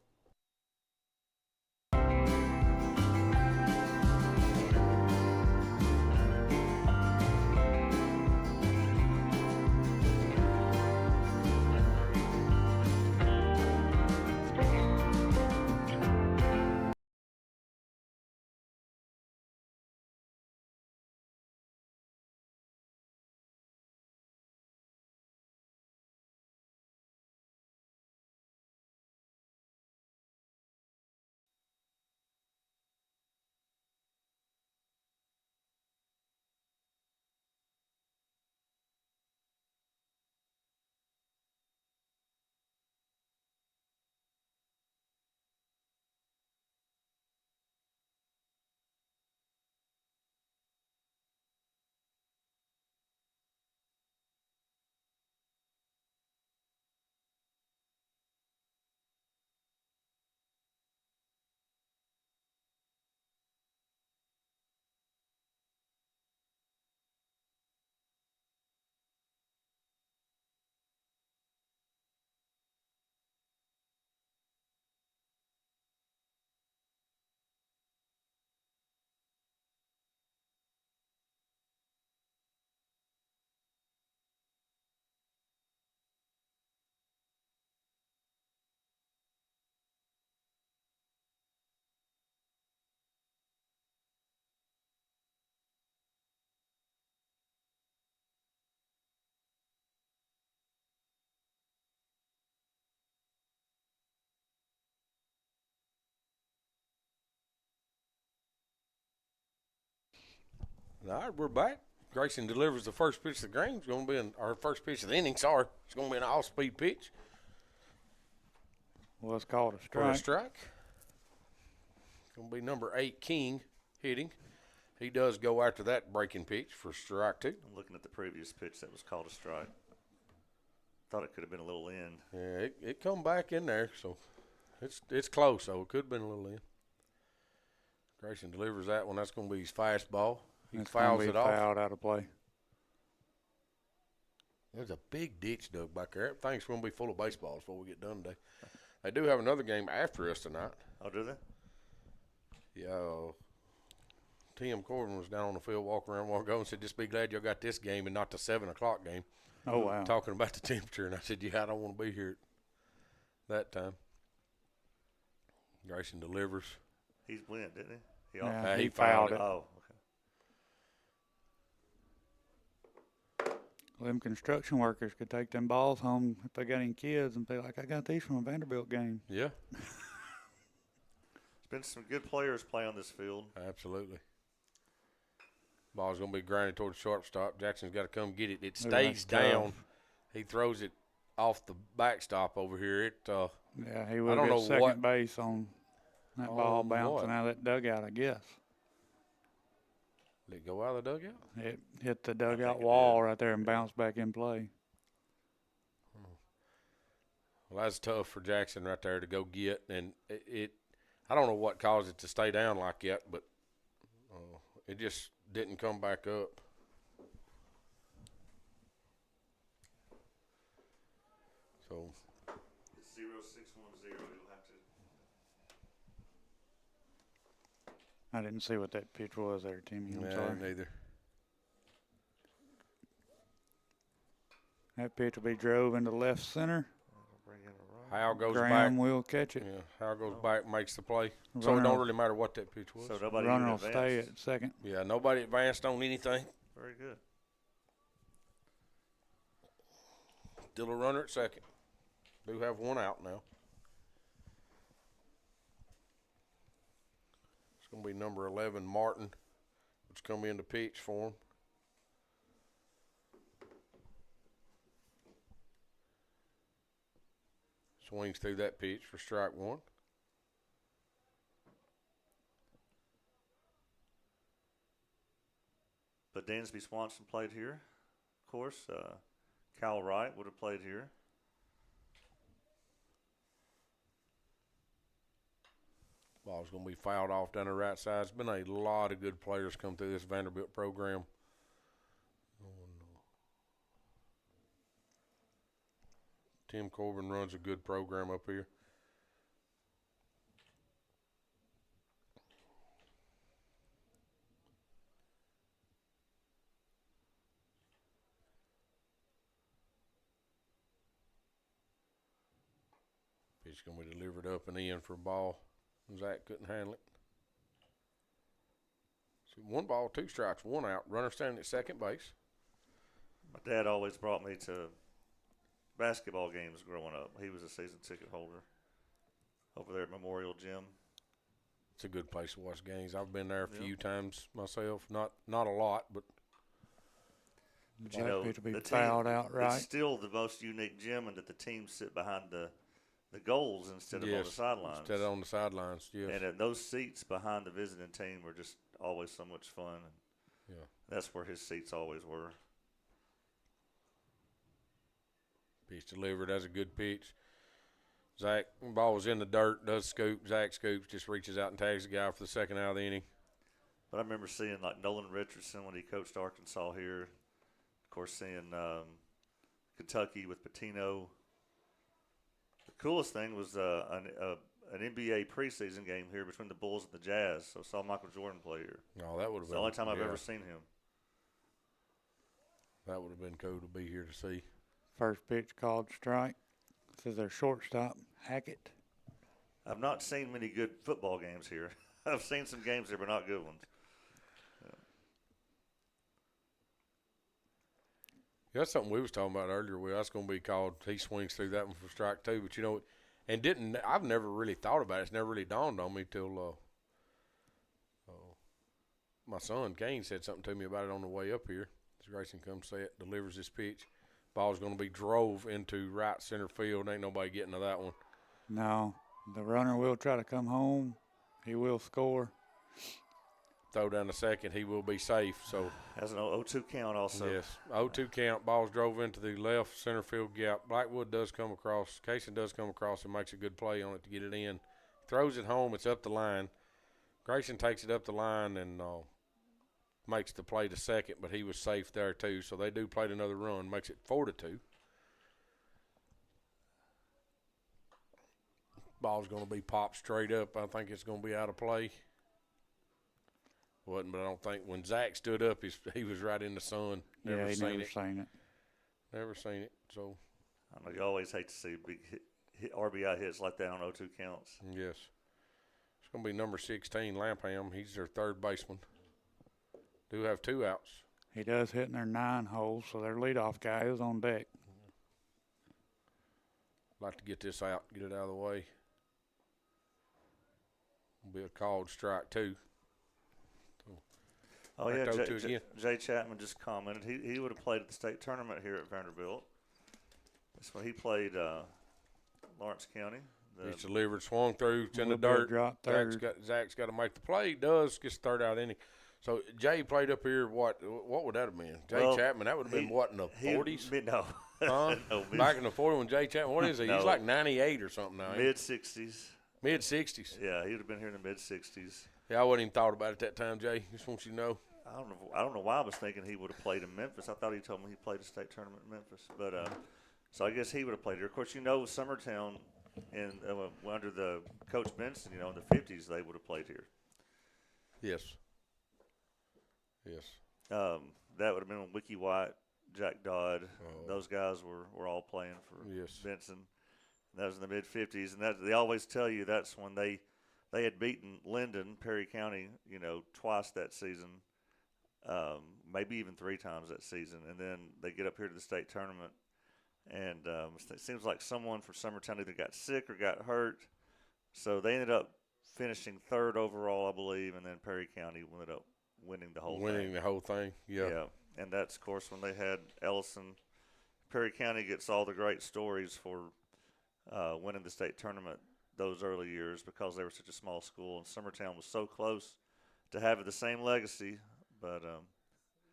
B: All right, we're back. Grayson delivers the first pitch of the game. It's going to be our first pitch of the inning. Sorry, it's going to be an all-speed pitch.
C: Well, it's called a
B: For a
C: strike.
B: strike. It's going to be number 8, King, hitting. He does go after that breaking pitch for strike 2.
D: I'm looking at the previous pitch that was called a strike. Thought it could have been a little in.
B: Yeah, it come back in there, so it's close, so it could have been a little in. Grayson delivers that one. That's going to be his fastball. He fouls it off.
C: Fouled out of play.
B: There's a big ditch dug back there. Everything's going to be full of baseballs before we get done today. They do have another game after us tonight.
D: Oh, do they?
B: Yeah. Tim Corbin was down on the field walking around a while ago and said, just be glad y'all got this game and not the 7 o'clock game.
C: Oh, wow.
B: Talking about the temperature, and I said, yeah, I don't want to be here at that time. Grayson delivers.
D: He went, didn't he?
C: Yeah,
B: he
C: he
B: fouled
C: fouled
B: it.
C: it.
D: Oh, okay.
C: Them construction workers could take them balls home if they got any kids and be like, I got these from a Vanderbilt game.
B: Yeah,
D: There's been some good players play on this field.
B: absolutely. Ball's going to be grounded toward the shortstop. Jackson's got to come get it. It
C: Ooh,
B: stays
C: that's tough.
B: down. He throws it off the backstop over here.
C: Yeah, he will
B: don't
C: get
B: know
C: second
B: what-
C: base on that ball
B: On
C: bouncing
B: what?
C: out of that dugout, I guess.
B: Did it go out of the dugout?
C: It hit the dugout
D: think it
C: wall right there and bounced back in play.
B: Well, that's tough for Jackson right there to go get. And I don't know what caused it to stay down like that, but it just didn't come back up. So,
D: It's 0610. You'll have to.
C: I didn't see what that pitch was there, Timmy. I'm
B: yeah,
C: sorry.
B: neither.
C: That pitch will be drove into left center.
D: Bring in a right.
B: Hal goes
C: Graham
B: back.
C: will catch it.
B: Yeah, Hal goes back, makes the play. So it
C: Runner
B: don't
C: will-
B: really matter what that pitch was.
D: So nobody
C: Runner
D: even
C: will stay
D: advanced.
C: at second.
B: Yeah, nobody advanced on anything.
D: Very good.
B: Still a runner at second. Do have one out now. It's going to be number 11, Martin, which come in to pitch for him. Swings through that pitch for strike 1.
D: But Dansby Swanson played here, of course. Cal Wright would have played here.
B: Ball's going to be fouled off down the right side. There's been a lot of good players come through this Vanderbilt program. Tim Corbin runs a good program up here. Pitch going to be delivered up and in for a ball. Zach couldn't handle it. So 1 ball, 2 strikes, 1 out. Runner standing at second base.
D: My dad always brought me to basketball games growing up. He was a season ticket holder over there at Memorial Gym.
B: It's a good place to watch games. I've been there a few times myself. Not a lot, but
D: But you
C: That
D: know,
C: pitch will be
D: the team,
C: fouled out right.
D: it's still the most unique gym in that the teams sit behind the goals instead of on the sidelines.
B: Instead of on the sidelines, yes.
D: And those seats behind the visiting team were just always so much fun. And
B: Yeah.
D: that's where his seats always were.
B: Pitch delivered. That's a good pitch. Zach, ball was in the dirt, does scoop. Zach scoops, just reaches out and tags the guy for the second out of the inning.
D: But I remember seeing like Nolan Richardson when he coached Arkansas here. Of course, seeing Kentucky with Pitino. The coolest thing was an NBA preseason game here between the Bulls and the Jazz. So I saw Michael Jordan play here.
B: No, that would have
D: It's
B: been
D: the only time I've
B: yeah,
D: ever seen him.
B: That would have been cool to be here to see.
C: First pitch called strike. This is their shortstop, Hackett.
D: I've not seen many good football games here. I've seen some games here, but not good ones.
B: Yeah, that's something we was talking about earlier. That's going to be called. He swings through that one for strike 2. But, you know, and I've never really thought about it. It's never really dawned on me till my son, Kane, said something to me about it on the way up here. As Grayson comes say it, delivers this pitch. Ball's going to be drove into right center field. Ain't nobody getting to that one.
C: No, the runner will try to come home. He will score.
B: throw down the second, he will be safe. So
D: Has an 0-2 count also.
B: yes, 0-2 count. Ball's drove into the left center field gap. Blackwood does come across. Kaysen does come across and makes a good play on it to get it in. Throws it home. It's up the line. Grayson takes it up the line and makes the play to second, but he was safe there too. So they do play another run. Makes it 4-2. Ball's going to be popped straight up. I think it's going to be out of play. Wasn't, but I don't think when Zach stood up, he was right in the sun.
C: Yeah, he
B: seen
C: never seen it.
B: Never seen it. So
D: I know you always hate to see big RBI hits like that on 0-2 counts.
B: yes, it's going to be number 16, Lampham. He's their third baseman. Do have 2 outs.
C: He does hit in their 9 holes, so their leadoff guy is on deck.
B: Like to get this out, get it out of the way. Will be a called strike 2.
D: Oh, yeah,
B: Back to it again.
D: Jay Chapman just commented he would have played at the state tournament here at Vanderbilt. That's when he played Lawrence County.
B: He's delivered, swung through, it's in the
C: Little bit of
B: dirt.
C: drop third.
B: Zach's got to make the play. He does, gets third out inning. So Jay played up here, what would that have been? Jay Chapman, that would have been what, in the 40s?
D: No.
B: Huh?
D: No,
B: Back in the 40s when Jay Chapman, what is he?
D: No.
B: He's like 98 or something now.
D: Mid-60s.
B: Mid-60s.
D: Yeah, he would have been here in the mid-60s.
B: Yeah, I wouldn't even thought about it that time, Jay. Just want you to know.
D: I don't know why I was thinking he would have played in Memphis. I thought he told me he played a state tournament in Memphis. But so I guess he would have played here. Of course, Summertown under the Coach Benson, in the 50s, they would have played here.
B: Yes. Yes.
D: That would have been when Wiki White, Jack Dodd,
B: Oh.
D: those guys were all playing for
B: Yes.
D: Benson. That was in the mid-50s. And they always tell you that's when they had beaten Linden, Perry County, twice that season. Maybe even 3 times that season, and then they get up here to the state tournament, and it seems like someone from Summertown either got sick or got hurt, so they ended up finishing 3rd overall, I believe, and then Perry County ended up winning the whole thing. Yeah, and that's, of course, when they had Ellison. Perry County gets all the great stories for winning the state tournament those early years because they were such a small school, and Summertown was so close to having the same legacy, but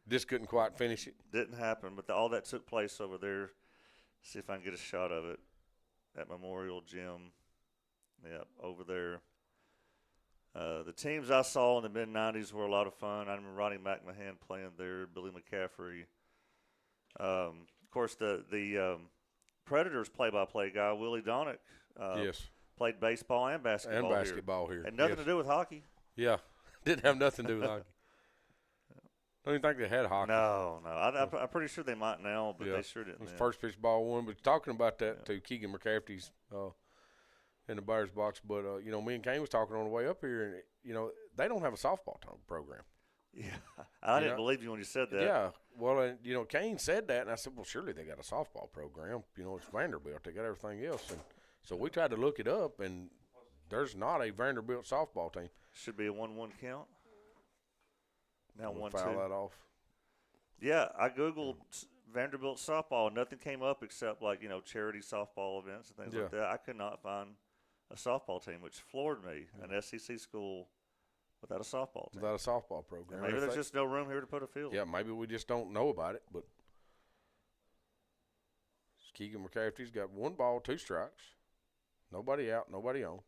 B: Just couldn't quite finish it.
D: didn't happen. But all that took place over there. See if I can get a shot of it at Memorial Gym. Yep, over there. The teams I saw in the mid-'90s were a lot of fun. I remember Ronnie McMahon playing there, Billy McCaffrey. Of course, the Predators play-by-play guy, Willie Donick,
B: Yes.
D: played baseball and basketball
B: here.
D: Had nothing
B: Yes.
D: to do with hockey.
B: Yeah. Didn't have nothing to do with hockey. Don't even think they had hockey.
D: No. I'm pretty sure they might now, but
B: Yeah.
D: they sure didn't
B: It was
D: then.
B: first pitch ball 1. But talking about that to Keegan McCafferty's in the Bears box. But, me and Kane was talking on the way up here, and, they don't have a softball program.
D: Yeah, I didn't believe you when you said that.
B: Yeah. Well, and, Kane said that, and I said, well, surely they got a softball program. It's Vanderbilt. They got everything else. And so we tried to look it up, and there's not a Vanderbilt softball team.
D: Should be a 1-1 count. Now
B: We'll
D: 1-2.
B: foul that off.
D: Yeah, I Googled Vanderbilt softball. And nothing came up except charity softball events and things like
B: Yeah.
D: that. I could not find a softball team, which floored me. An SEC school without a softball team.
B: Without a softball program.
D: Maybe
B: If
D: there's
B: they-
D: just no room here to put a field.
B: Yeah, maybe we just don't know about it. But Keegan McCafferty's got 1 ball, 2 strikes. Nobody out, nobody on.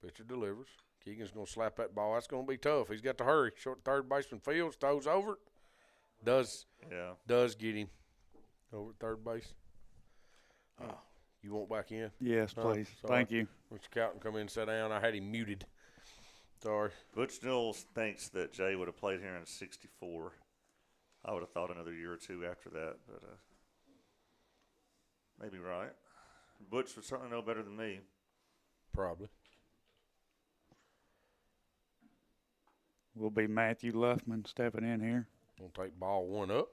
B: Pitcher delivers. Keegan's going to slap that ball. That's going to be tough. He's got to hurry. Short third baseman Fields throws over it. Does get him over at third base. You want back in?
C: Yes, please.
B: Sorry.
C: Thank you.
B: Mr. Cowton, come in and sit down. I had him muted. Sorry.
D: Butch Newells thinks that Jay would have played here in '64. I would have thought another year or 2 after that, but maybe right. Butch would certainly know better than me.
B: Probably.
C: Will be Matthew Luffman stepping in here.
B: Going to take ball 1 up.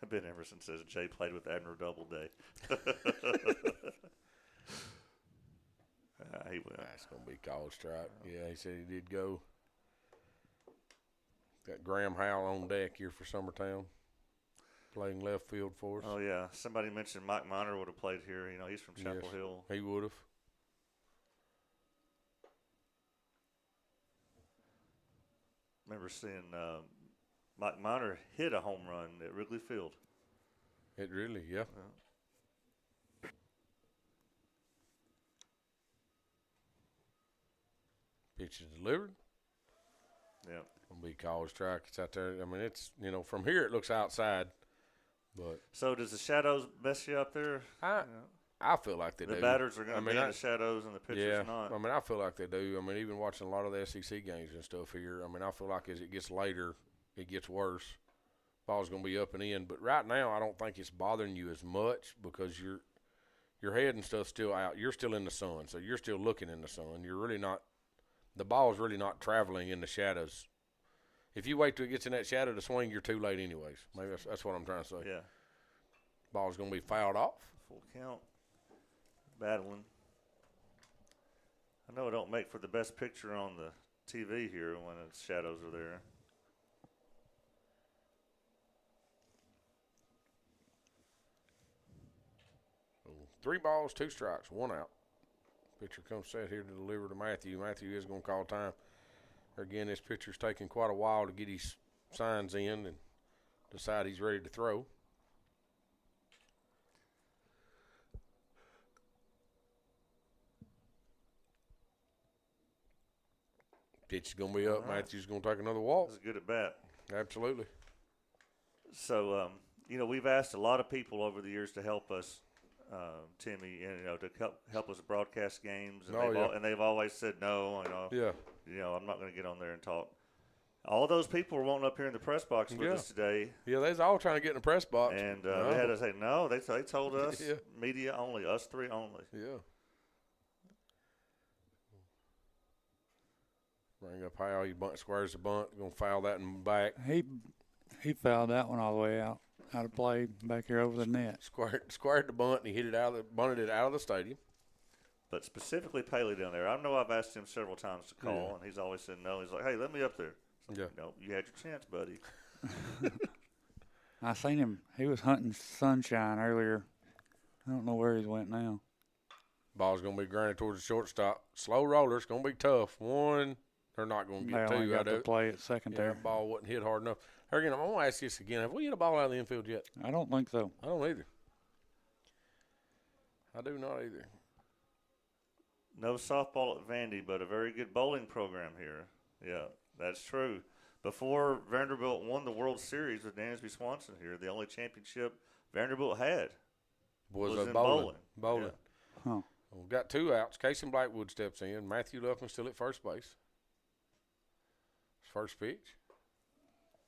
D: Ben Emerson says Jay played with Abner Doubleday. He will.
B: That's going to be called strike. Yeah, he said he did go. Got Graham Howell on deck here for Summertown, playing left field for us.
D: Oh, yeah. Somebody mentioned Mike Miner would have played here. He's from Chapel
B: Yes,
D: Hill.
B: He would have.
D: remember seeing Mike Miner hit a home run at Wrigley Field.
B: It really, yeah. Pitch is delivered.
D: Yeah.
B: Gonna be college strike. It's out there. I mean, it's, you know, from here it looks outside, but
D: So does the shadows mess you up there?
B: I feel like they
D: The
B: do.
D: batters are going to be in
B: I-
D: the shadows and the pitchers
B: Yeah,
D: not.
B: I mean, I feel like they do. I mean, even watching a lot of the SEC games and stuff here, I mean, I feel like as it gets later, it gets worse. Ball's going to be up and in. But right now, I don't think it's bothering you as much because your head and stuff's still out. You're still in the sun, so you're still looking in the sun. You're really not – the ball's really not traveling in the shadows. If you wait till it gets in that shadow to swing, you're too late anyways. Maybe that's what I'm trying to say.
D: Yeah.
B: Ball's going to be fouled off.
D: Full count. Battling. I know it don't make for the best picture on the TV here when the shadows are there.
B: So 3 balls, 2 strikes, 1 out. Pitcher comes set here to deliver to Matthew. Matthew is going to call time. Again, this pitcher's taking quite a while to get his signs in and decide he's ready to throw. Pitch is going to be up.
D: Right.
B: Matthew's going to take another walk.
D: That's a good at bat.
B: Absolutely.
D: So, you know, we've asked a lot of people over the years to help us, Timmy, and, you know, to help us broadcast games. And, and they've always said no. You know, I'm not going to get on there and talk. All those people were wanting up here in the press box with us today.
B: Yeah, they's all trying to get in the press box.
D: And they had to say no. They told us media only, us 3 only.
B: Yeah. Bring up high, he squares the bunt, going to foul that in back.
C: He fouled that one all the way out of play back here over the net.
B: Squared the bunt, and he hit it bunted it out of the stadium.
D: But specifically Paley down there, I know I've asked him several times to call, and he's always said no. He's like, hey, let me up there.
B: Yeah.
D: No, you had your chance, buddy.
C: I seen him. He was hunting sunshine earlier. I don't know where he went now.
B: Ball's going to be grounded towards the shortstop. Slow roller. It's going to be tough. 1. They're not going to get 2
C: only
B: out
C: got
B: of
C: to
B: it.
C: play at second
B: Yeah,
C: there.
B: that ball wasn't hit hard enough. Again, I'm going to ask you this again. Have we hit a ball out of the infield yet?
C: I don't think so.
B: I don't either. I do not either.
D: No softball at Vandy, but a very good bowling program here. Yeah, that's true. Before Vanderbilt won the World Series with Dansby Swanson here, the only championship Vanderbilt had was in bowling.
B: Bowling.
D: Yeah.
C: Huh.
B: Well, we've got 2 outs. Casey Blackwood steps in. Matthew Luffman still at first base. His first pitch.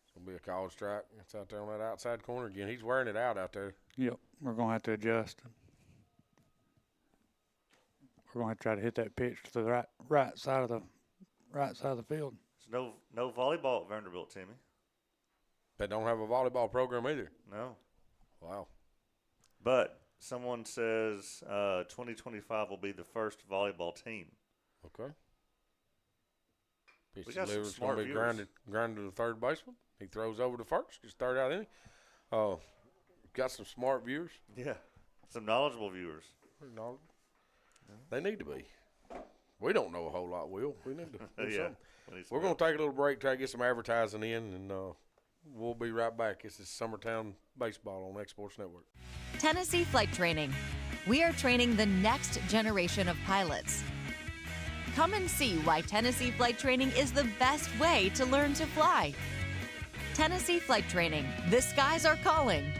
B: It's going to be a called strike. It's out there on that outside corner again. He's wearing it out there.
C: Yep, we're going to have to adjust. We're going to try to hit that pitch to the right side of the field.
D: There's no volleyball at Vanderbilt, Timmy.
B: They don't have a volleyball program either.
D: No.
B: Wow.
D: But someone says 2025 will be the first volleyball team.
B: Okay. Pitch
D: We got some
B: delivered. It's
D: smart
B: going to be
D: viewers.
B: grounded to the third baseman. He throws over to first. Gets third out inning. Got some smart viewers.
D: Yeah. Some knowledgeable viewers.
B: Pretty knowledgeable. They need to be. We don't know a whole lot, Will. We need to do something. We're going to take a little break, try to get some advertising in, and we'll be right back. This is Summertown Baseball on X Sports Network.
I: Tennessee Flight Training. We are training the next generation of pilots. Come and see why Tennessee Flight Training is the best way to learn to fly. Tennessee Flight Training. The skies are calling.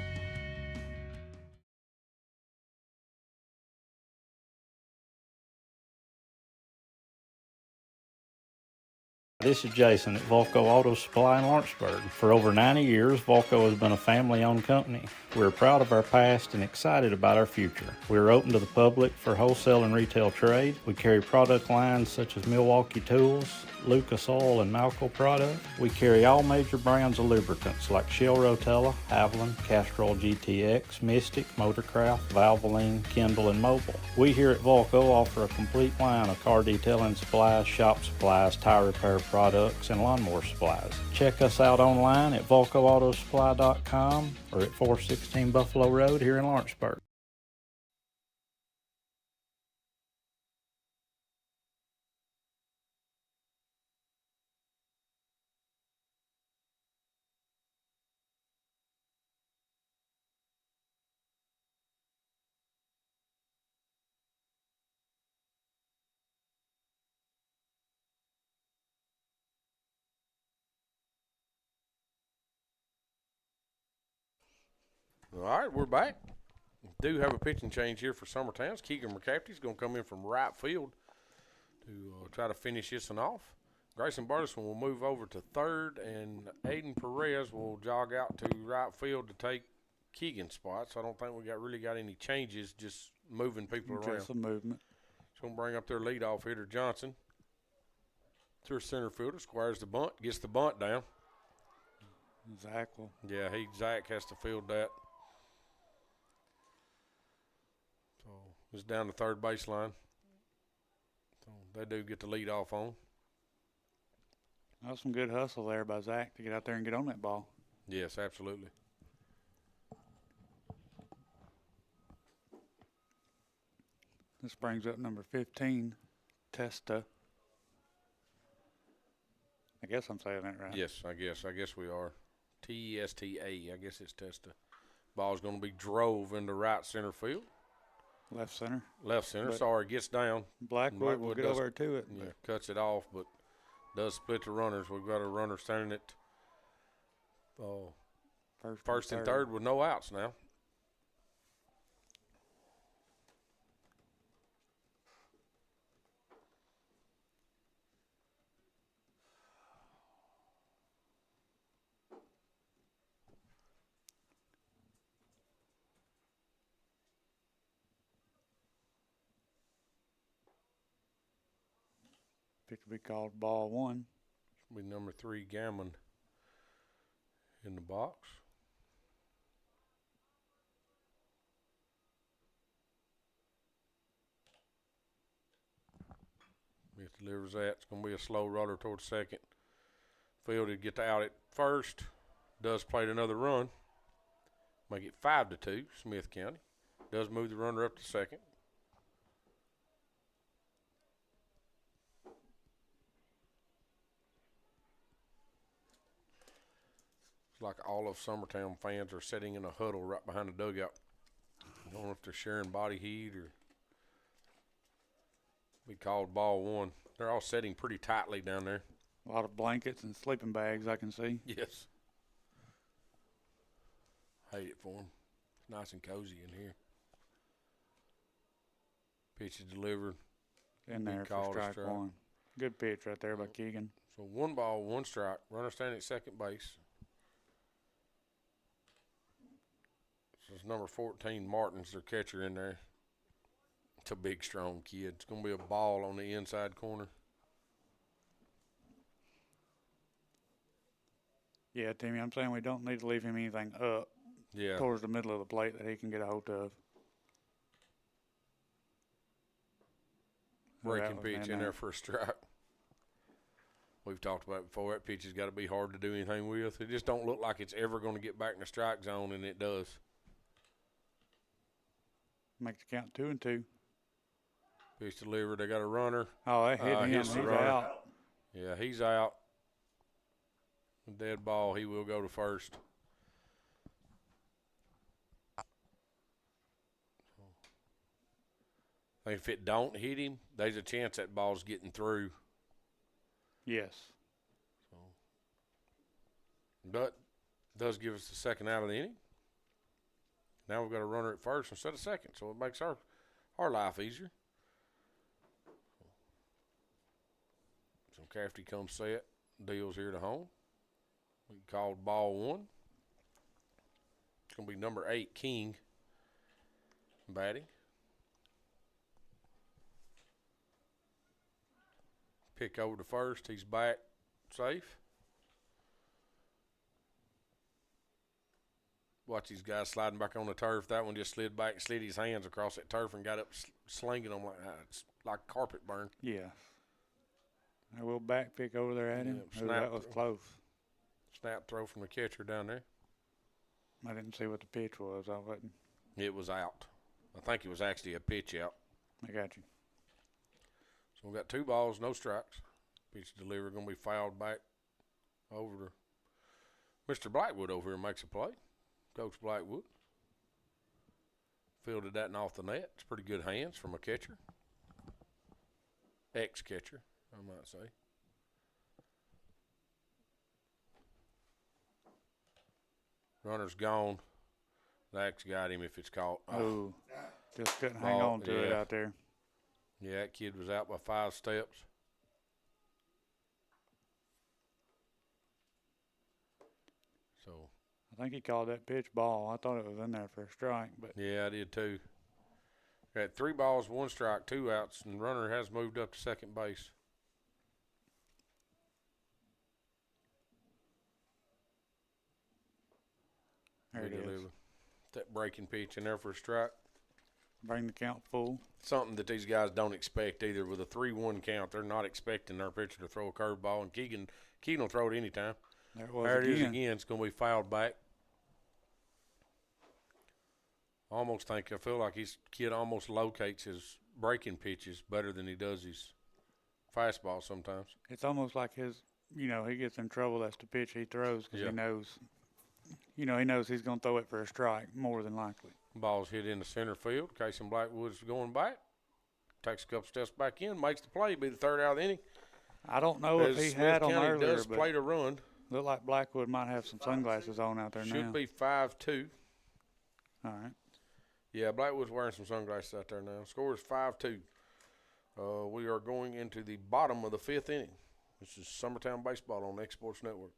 J: This is Jason at Volco Auto Supply in Lawrenceburg. For over 90 years, Volco has been a family-owned company. We're proud of our past and excited about our future. We are open to the public for wholesale and retail trade. We carry product lines such as Milwaukee Tools, Lucas Oil, and Malco product. We carry all major brands of lubricants like Shell Rotella, Haviland, Castrol GTX, Mystic, Motorcraft, Valvoline, Kindle, and Mobil. We here at Volco offer a complete line of car detailing supplies, shop supplies, tire repair products, and lawnmower supplies. Check us out online at VolcoAutosupply.com or at 416 Buffalo Road here in Lawrenceburg.
B: All right, we're back. Do have a pitching change here for Summertown. Keegan McCafferty's going to come in from right field to try to finish this one off. Grayson Burleson will move over to third, and Aiden Perez will jog out to right field to take Keegan's spot. So I don't think we really got any changes, just moving people around.
C: Just some movement.
B: It's going to bring up their leadoff hitter, Johnson. To center fielder, squares the bunt, gets the bunt down.
C: Zach will.
B: Yeah, Zach has to field that. So it's down the third baseline. So they do get the lead off on.
C: That was some good hustle there by Zach to get out there and get on that ball.
B: Yes, absolutely.
C: This brings up number 15, Testa. I guess I'm saying that right.
B: Yes, I guess we are. T-E-S-T-A. I guess it's Testa. Ball's going to be drove into right center field.
C: Left center.
B: Left center.
C: But
B: Sorry, gets down.
C: Blackwood will get over to it.
B: Yeah, cuts it off, but does split the runners. We've got a runner standing at first and third with no outs now.
C: Pitch will be called ball one.
B: Be number 3, Gammon, in the box. Smith delivers that. It's going to be a slow roller towards second. Fielded, get out at first. Does play another run. Make it 5-2, Smith County. Does move the runner up to second. It's like all of Summertown fans are sitting in a huddle right behind the dugout. I don't know if they're sharing body heat or we called ball one. They're all sitting pretty tightly down there.
C: A lot of blankets and sleeping bags I can see.
B: Yes. Hate it for them. It's nice and cozy in here. Pitch is delivered.
C: In there for strike one. Good pitch right there by Keegan.
B: So 1 ball, 1 strike. Runner standing at second base. This is number 14, Martin's their catcher in there. It's a big, strong kid. It's going to be a ball on the inside corner.
C: Yeah, Timmy, I'm saying we don't need to leave him anything up towards the middle of the plate that he can get a hold of.
B: Breaking pitch in there for a strike. We've talked about it before. That pitch has got to be hard to do anything with. It just don't look like it's ever going to get back in the strike zone, and it does.
C: Makes the count 2-2.
B: Pitch delivered. They got a runner.
C: Oh, they hit him. He's out.
B: Yeah, he's out. Dead ball. He will go to first. I think if it don't hit him, there's a chance that ball's getting through.
C: Yes.
B: But does give us the second out of the inning. Now we've got a runner at first instead of second, so it makes our life easier. So Cafferty comes set, deals here to home. We called ball one. It's going to be number 8, King, batting. Pick over to first. He's back safe. Watch these guys sliding back on the turf. That one just slid back, slid his hands across that turf and got up slinging them it's like carpet burn.
C: Yeah. A little back pick over there at him.
B: Yeah,
C: that was close.
B: Snap throw from the catcher down there.
C: I didn't see what the pitch was. I wasn't.
B: It was out. I think it was actually a pitch out.
C: I got you.
B: So we got 2 balls, no strikes. Pitch delivered, going to be fouled back over to Mr. Blackwood over here makes a play. Coach Blackwood. Fielded that and off the net. It's pretty good hands from a catcher. Ex-catcher, I might say. Runner's gone. Zach's got him if it's caught.
C: Oh, just couldn't hang
B: Ball,
C: on to it
B: yeah.
C: out there.
B: Yeah, that kid was out by 5 steps. So,
C: I think he called that pitch ball. I thought it was in there for a strike, but
B: yeah, I did too. Got 3 balls, 1 strike, 2 outs, and runner has moved up to second base.
C: there it is.
B: That breaking pitch in there for a strike.
C: Bring the count full.
B: Something that these guys don't expect either. With a 3-1 count, they're not expecting their pitcher to throw a curveball, and Keegan will throw it anytime. There it is again. It's going to be fouled back. I feel like his kid almost locates his breaking pitches better than he does his fastball sometimes.
C: It's almost like he gets in trouble. That's the pitch he throws because he knows he's going to throw it for a strike more than likely.
B: Ball's hit into center field. Casey Blackwood's going back. Takes a couple steps back in, makes the play. Be the 3rd out of the inning.
C: I don't know if he had on earlier,
B: does
C: but
B: play to run.
C: Look like Blackwood might have some sunglasses on out there now.
B: Should be 5-2.
C: All right.
B: Yeah, Blackwood's wearing some sunglasses out there now. Score is 5-2. We are going into the bottom of the 5th inning. This is Summertown Baseball on X Sports Network.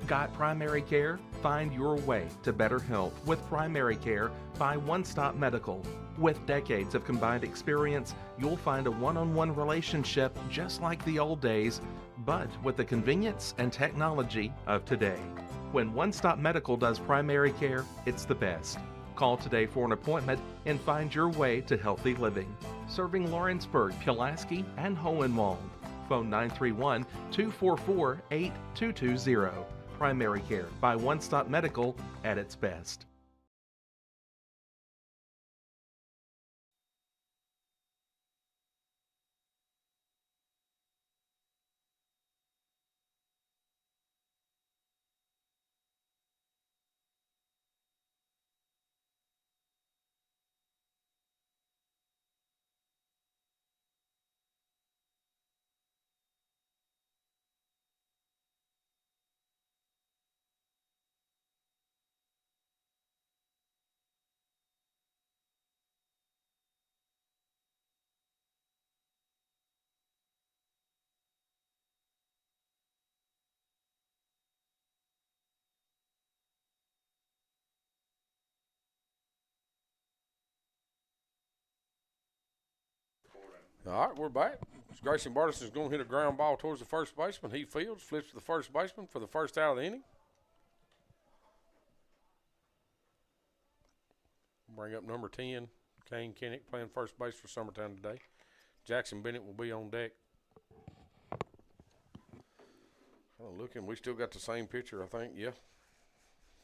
K: Got primary care? Find your way to better health with primary care by One Stop Medical. With decades of combined experience, you'll find a one-on-one relationship just like the old days, but with the convenience and technology of today. When One Stop Medical does primary care, it's the best. Call today for an appointment and find your way to healthy living. Serving Lawrenceburg, Pulaski, and Hohenwald. Phone 931-244-8220. Primary care by One Stop Medical at its best.
B: All right, we're back. Grayson Bartison's going to hit a ground ball towards the first baseman. He fields, flips to the first baseman for the 1st out of the inning. Bring up number 10, Kane Kinnick, playing first base for Summertown today. Jackson Bennett will be on deck. Looking, we still got the same pitcher, I think. Yeah.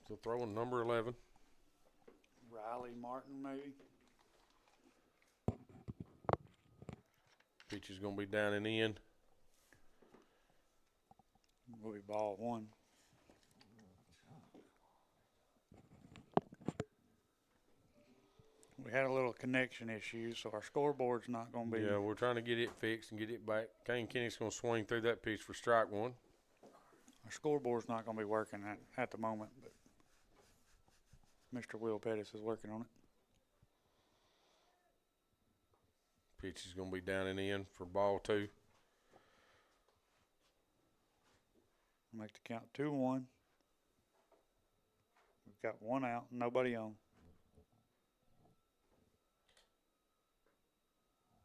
B: Still throwing number 11.
C: Riley Martin, maybe.
B: Pitch is going to be down and in.
C: Will be ball 1. We had a little connection issue, so our scoreboard's not going to be.
B: Yeah, we're trying to get it fixed and get it back. Kane Kinnick's going to swing through that pitch for strike 1.
C: Our scoreboard's not going to be working at the moment, but Mr. Will Pettis is working on it.
B: Pitch is going to be down and in for ball 2.
C: Make the count 2-1. We've got 1 out, nobody on.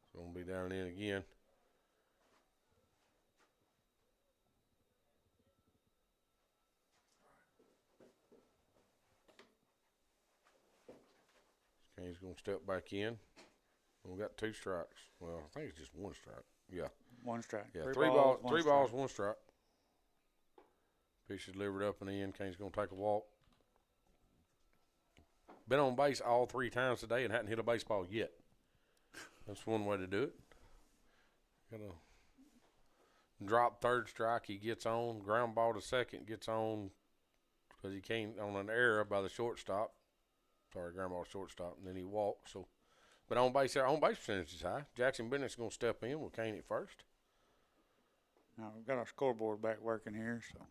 B: It's going to be down and in again. Kane's going to step back in. We got 2 strikes. Well, I think it's just 1 strike. Yeah.
C: 1 strike.
B: Yeah,
C: 3
B: three
C: balls,
B: balls, 1 strike. Pitch is delivered up and in. Kane's going to take a walk. Been on base all 3 times today and hadn't hit a baseball yet. That's one way to do it. Got a drop 3rd strike. He gets on. Ground ball to second. Gets on because he came on an error by the shortstop. Sorry, ground ball shortstop. And then he walked. So, but on base percentage is high. Jackson Bennett's going to step in with Kane at first.
C: Now we've got our scoreboard back working here, so.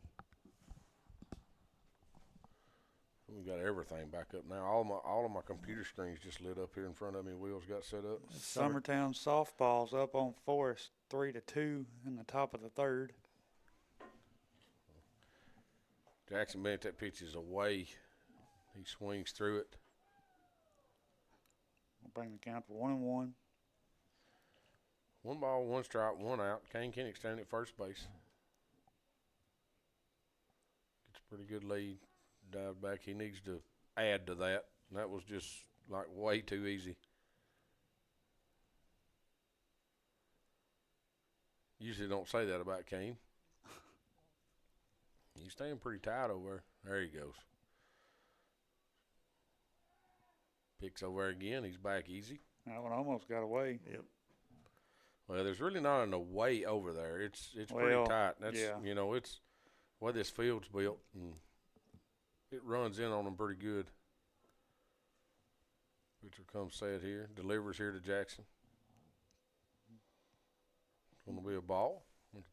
B: We got everything back up now. All of my computer screens just lit up here in front of me. Wheels got set up.
C: Summertown softball's up on Forest 3-2 in the top of the third.
B: Jackson Bennett, that pitch is away. He swings through it.
C: We'll bring the count to 1-1.
B: 1 ball, 1 strike, 1 out. Kane Kinnick standing at first base. Gets a pretty good lead. Dive back. He needs to add to that. And that was just like way too easy. Usually don't say that about Kane. He's staying pretty tight over there. There he goes. Picks over there again. He's back easy.
C: That one almost got away.
D: Yep.
B: Well, there's really not an away over there. It's pretty tight. That's
C: yeah.
B: It's the way this field's built, and it runs in on them pretty good. Pitcher comes set here, delivers here to Jackson. It's going to be a ball.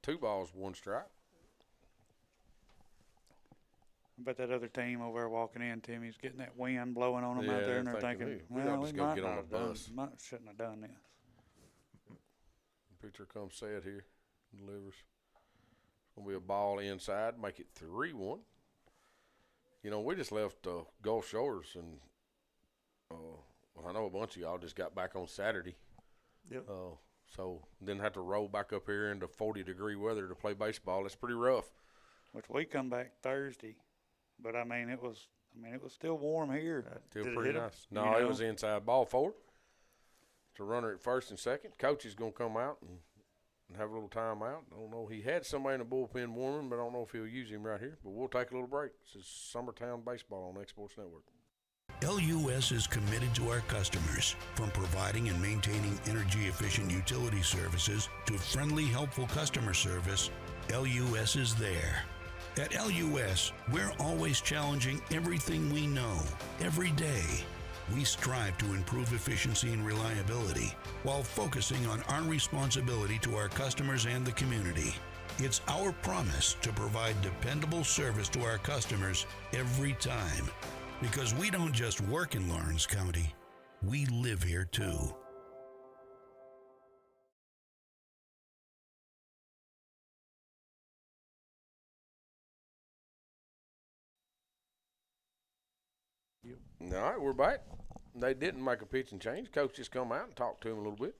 B: 2 balls, 1 strike.
C: I bet that other team over there walking in, Timmy's getting that wind blowing on them out there, and they're thinking,
B: hey, we
C: well,
B: ought to
C: we
B: just go
C: might
B: get
C: not
B: on a
C: have done,
B: bus.
C: shouldn't have done this.
B: Pitcher comes set here, delivers. It's going to be a ball inside, make it 3-1. We just left Gulf Shores, and I know a bunch of y'all just got back on Saturday.
D: Yep.
B: So didn't have to roll back up here into 40-degree weather to play baseball. It's pretty rough.
C: Which we come back Thursday, but it was still warm here.
B: Still pretty nice. No, it was inside. Ball 4. It's a runner at first and second. Coach is going to come out and have a little time out. I don't know. He had somebody in the bullpen warming, but I don't know if he'll use him right here. But we'll take a little break. This is Summertown Baseball on X-Sports Network.
L: LUS is committed to our customers, from providing and maintaining energy-efficient utility services to friendly, helpful customer service. LUS is there. At LUS, we're always challenging everything we know, every day. We strive to improve efficiency and reliability while focusing on our responsibility to our customers and the community. It's our promise to provide dependable service to our customers every time. Because we don't just work in Lawrence County, we live here too.
B: All right, we're back. They didn't make a pitching change. Coach just come out and talked to him a little bit.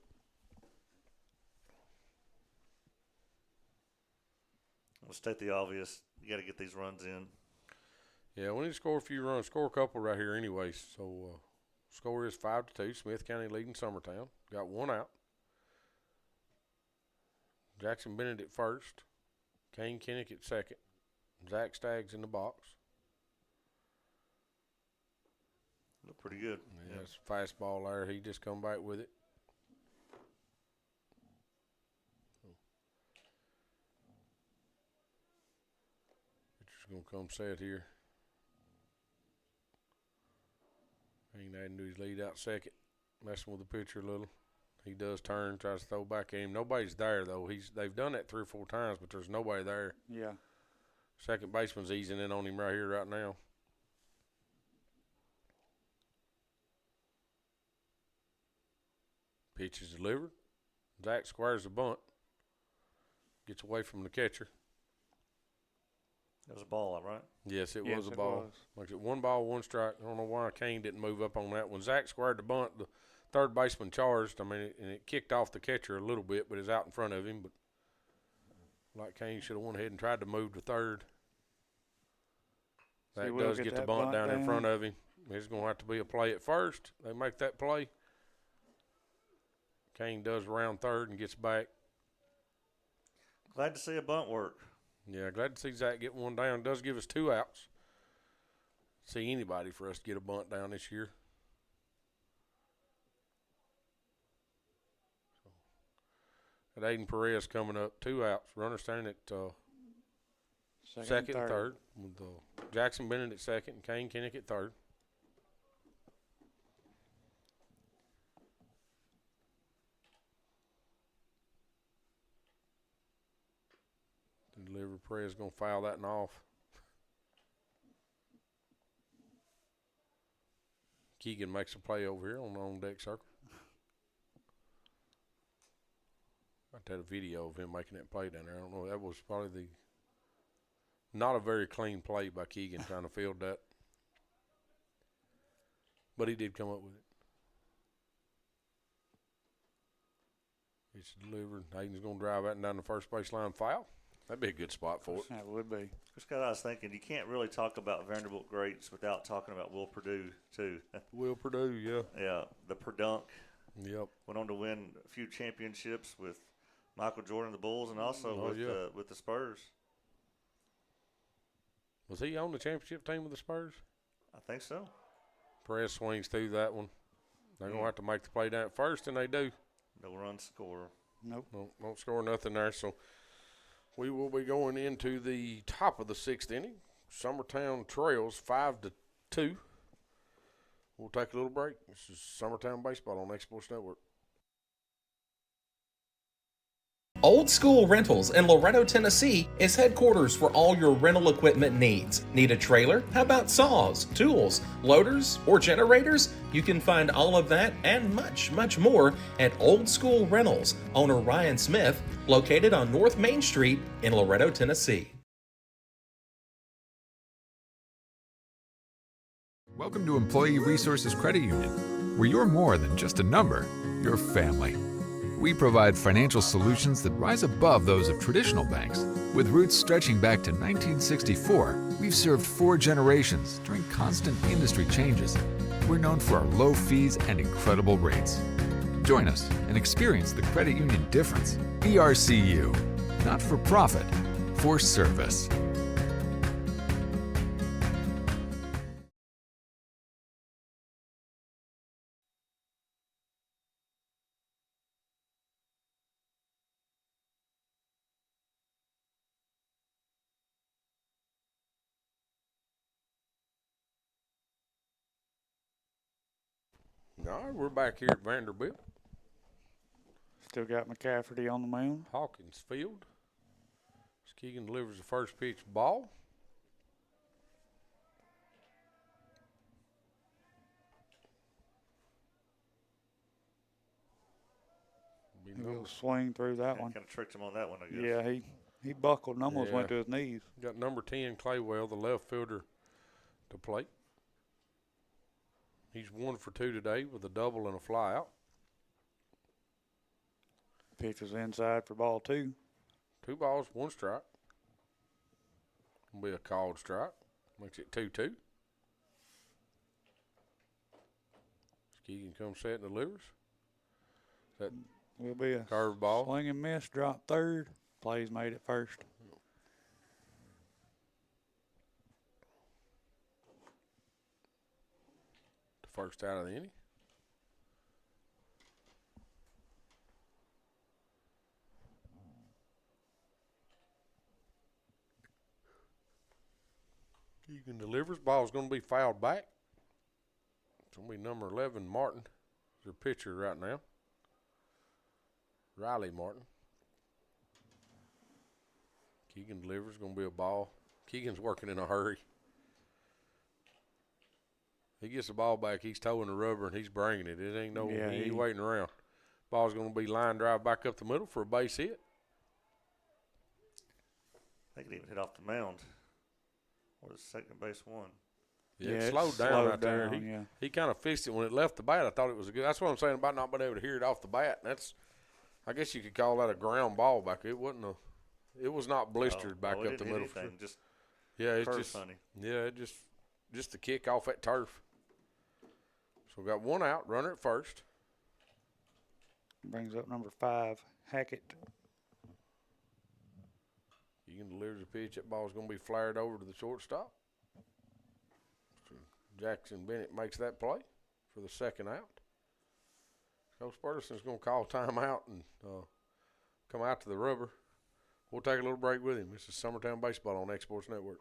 D: We'll state the obvious. You got to get these runs in.
B: Yeah, we need to score a few runs. Score a couple right here anyway. So, score is 5-2. Smith County leading Summertown. Got 1 out. Jackson Bennett at first. Kane Kinnick at second. Zach Staggs in the box.
D: Look pretty good.
B: Yeah, it's a fastball there. He just come back with it. Pitcher's going to come set here. Ain't adding to his lead out second. Messing with the pitcher a little. He does turn, tries to throw back at him. Nobody's there, though. They've done that 3 or 4 times, but there's nobody there.
C: Yeah.
B: Second baseman's easing in on him right here, right now. Pitch is delivered. Zach squares the bunt. Gets away from the catcher.
D: That was a ball, right?
B: Yes, it was a ball. Makes it 1 ball, 1 strike. I don't know why Kane didn't move up on that. When Zach squared the bunt, the third baseman charged. And it kicked off the catcher a little bit, but it's out in front of him. But like Kane should have went ahead and tried to move to third. Zach does get the bunt down in front of him. There's going to have to be a play at first. They make that play. Kane does round third and gets back.
D: Glad to see a bunt work.
B: Yeah, glad to see Zach get 1 down. Does give us 2 outs. See anybody for us to get a bunt down this year. So, Aiden Perez coming up, 2 outs. Runner standing at second and third. With Jackson Bennett at second and Kane Kinnick at third. Delivery Perez going to foul that one off. Keegan makes a play over here on the on-deck circle. I had a video of him making that play down there. I don't know. That was probably not a very clean play by Keegan trying to field that. But he did come up with it. It's delivered. Hayden's going to drive that down the first baseline foul. That'd be a good spot for it.
C: That would be.
D: Scott, I was thinking, you can't really talk about Vanderbilt greats without talking about Will Perdue, too.
B: Will Perdue, yeah.
D: Yeah, the Perdunk.
B: Yep.
D: Went on to win a few championships with Michael Jordan, the Bulls, and also with the Spurs.
B: Was he on the championship team with the Spurs?
D: I think so.
B: Perez swings through that one. They're going to have to make the play down at first, and they do.
D: No run score.
C: Nope.
B: Don't score nothing there. So we will be going into the top of the 6th inning. Summertown trails 5-2. We'll take a little break. This is Summertown Baseball on X Sports Network.
K: Old School Rentals in Loretto, Tennessee is headquarters for all your rental equipment needs. Need a trailer? How about saws, tools, loaders, or generators? You can find all of that and much, much more at Old School Rentals. Owner Ryan Smith, located on North Main Street in Loretto, Tennessee.
F: Welcome to Employee Resources Credit Union, where you're more than just a number, you're family. We provide financial solutions that rise above those of traditional banks. With roots stretching back to 1964, we've served 4 generations during constant industry changes. We're known for our low fees and incredible rates. Join us and experience the credit union difference. ERCU, not for profit, for service.
B: All right, we're back here at Vanderbilt.
C: Still got McCafferty on the mound.
B: Hawkins field. Keegan delivers the first pitch ball.
C: He'll swing through that one.
D: Kind of tricked him on that one, I guess.
C: Yeah, he buckled and almost went to his knees.
B: Got number 10, Claywell, the left fielder, to plate. He's 1 for 2 today with a double and a fly out.
C: Pitch was inside for ball 2.
B: 2 balls, 1 strike. Will be a called strike. Makes it 2-2. Keegan comes set and delivers. That
C: will be a
B: curve ball.
C: Swing and miss, drop third. Plays made it first.
B: First out of the inning. Keegan delivers. Ball's going to be fouled back. It's going to be number 11, Martin. Is their pitcher right now. Riley Martin. Keegan delivers. Going to be a ball. Keegan's working in a hurry. He gets the ball back, he's towing the rubber, and he's bringing it. It ain't no, he ain't waiting around. Ball's going to be line drive back up the middle for a base hit.
D: I think it even hit off the mound. Or the second base one.
B: Yeah, it slowed down right there. He kind of fixed it when it left the bat. I thought it was a good. That's what I'm saying about not being able to hear it off the bat. That's, I guess you could call that a ground ball back. It wasn't a. It was not blistered back up the middle.
D: Just
B: it's just
D: funny.
B: Yeah, just the kick off that turf. So we got 1 out, runner at first.
C: Brings up number 5, Hackett.
B: Keegan delivers a pitch. That ball's going to be flared over to the shortstop. Jackson Bennett makes that play for the 2nd out. Coach Burleson's going to call timeout and come out to the rubber. We'll take a little break with him. This is Summertown Baseball on X Sports Network.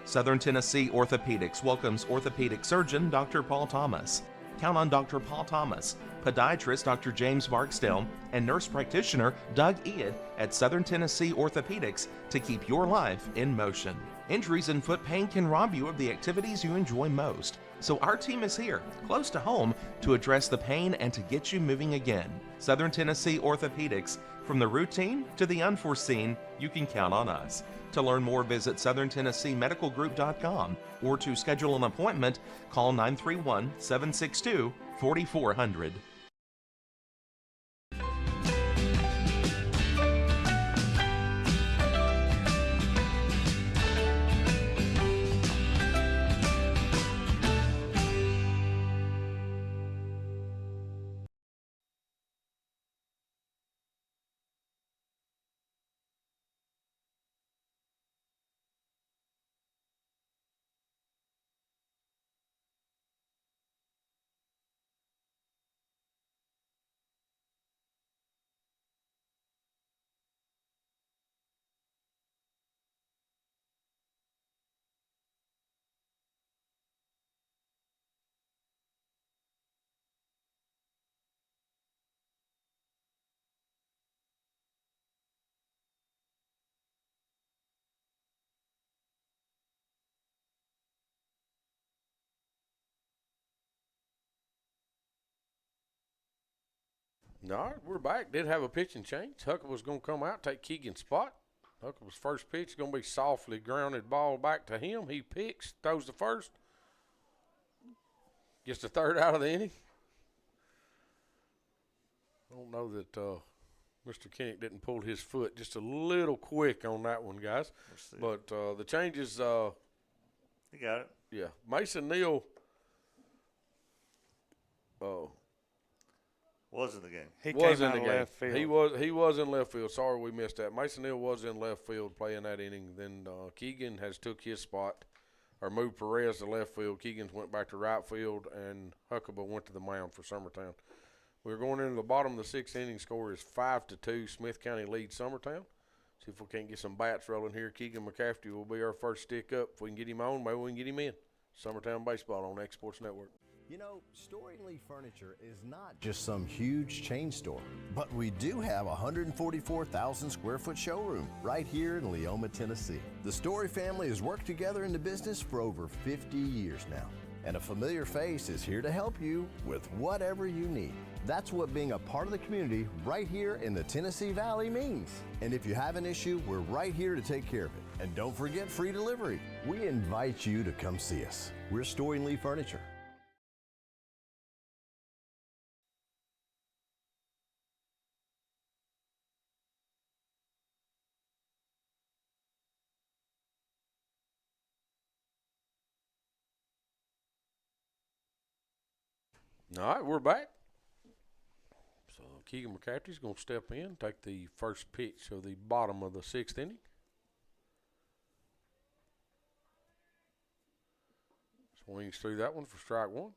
K: Southern Tennessee Orthopedics welcomes orthopedic surgeon Dr. Paul Thomas. Count on Dr. Paul Thomas, podiatrist Dr. James Barksdale, and nurse practitioner Doug Iad at Southern Tennessee Orthopedics to keep your life in motion. Injuries and foot pain can rob you of the activities you enjoy most. So our team is here, close to home, to address the pain and to get you moving again. Southern Tennessee Orthopedics. From the routine to the unforeseen, you can count on us. To learn more, visit southerntennesseemedicalgroup.com or to schedule an appointment, call 931-762-4400.
B: All right, we're back. Did have a pitching change. Huckabee was going to come out, take Keegan's spot. Huckabee's first pitch is going to be softly grounded ball back to him. He picks, throws the first. Gets the third out of the inning. I don't know that Mr. Kinnick didn't pull his foot just a little quick on that one, guys. But the changes.
D: He got it.
B: Yeah. Mason Neal.
D: Was in the game.
C: He
B: was
C: came
B: in
C: out
B: the
C: of
B: game.
C: left field.
B: He was in left field. Sorry we missed that. Mason Neal was in left field playing that inning. Then Keegan has took his spot, or moved Perez to left field. Keegan's went back to right field, and Huckabee went to the mound for Summertown. We're going into the bottom of the sixth inning. Score is 5-2. Smith County leads Summertown. See if we can't get some bats rolling here. Keegan McCafferty will be our first stick up. If we can get him on, maybe we can get him in. Summertown Baseball on X Sports Network.
M: You know, Story Lee Furniture is not just some huge chain store, but we do have a 144,000 square foot showroom right here in Leoma, Tennessee. The Story family has worked together in the business for over 50 years now, and a familiar face is here to help you with whatever you need. That's what being a part of the community right here in the Tennessee Valley means. And if you have an issue, we're right here to take care of it. And don't forget free delivery. We invite you to come see us. We're Story Lee Furniture.
B: All right, we're back. So Keegan McCafferty's going to step in, take the first pitch of the bottom of the sixth inning. Swings through that one for strike one.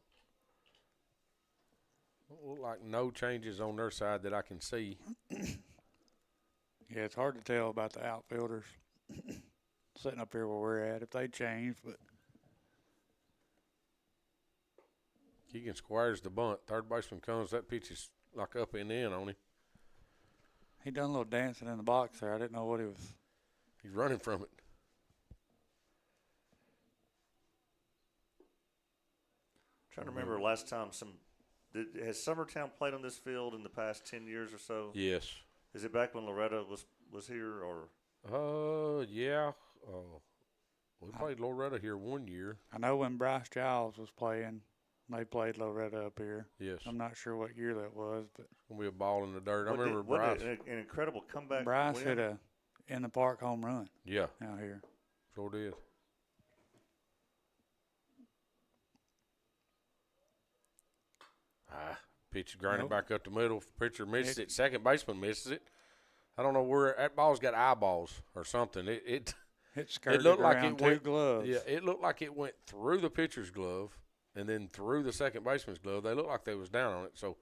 B: Don't look like no changes on their side that I can see.
C: Yeah, it's hard to tell about the outfielders sitting up here where we're at if they change, but
B: Keegan squares the bunt. Third baseman comes. That pitch is like up and in on him.
C: he done a little dancing in the box there. I didn't know what he was.
B: He's running from it.
D: Trying to remember last time has Summertown played on this field in the past 10 years or so?
B: Yes.
D: Is it back when Loretta was here or?
B: Yeah. We played Loretta here one year.
C: I know when Bryce Giles was playing, they played Loretta up here.
B: Yes.
C: I'm not sure what year that was, but
B: Gonna be a ball in the dirt. I remember
D: Bryce.
B: Bryce.
D: An incredible comeback.
C: Bryce
D: win.
C: hit a in the park home run.
B: Yeah.
C: Out here.
B: Sure did. Pitch grinded back up the middle. Pitcher misses it. Second baseman misses it. I don't know where that ball's got eyeballs or something. It
C: skirted
B: looked like
C: around
B: it went,
C: two gloves.
B: Yeah, it looked like it went through the pitcher's glove and then through the second baseman's glove. They looked like they was down on it. So,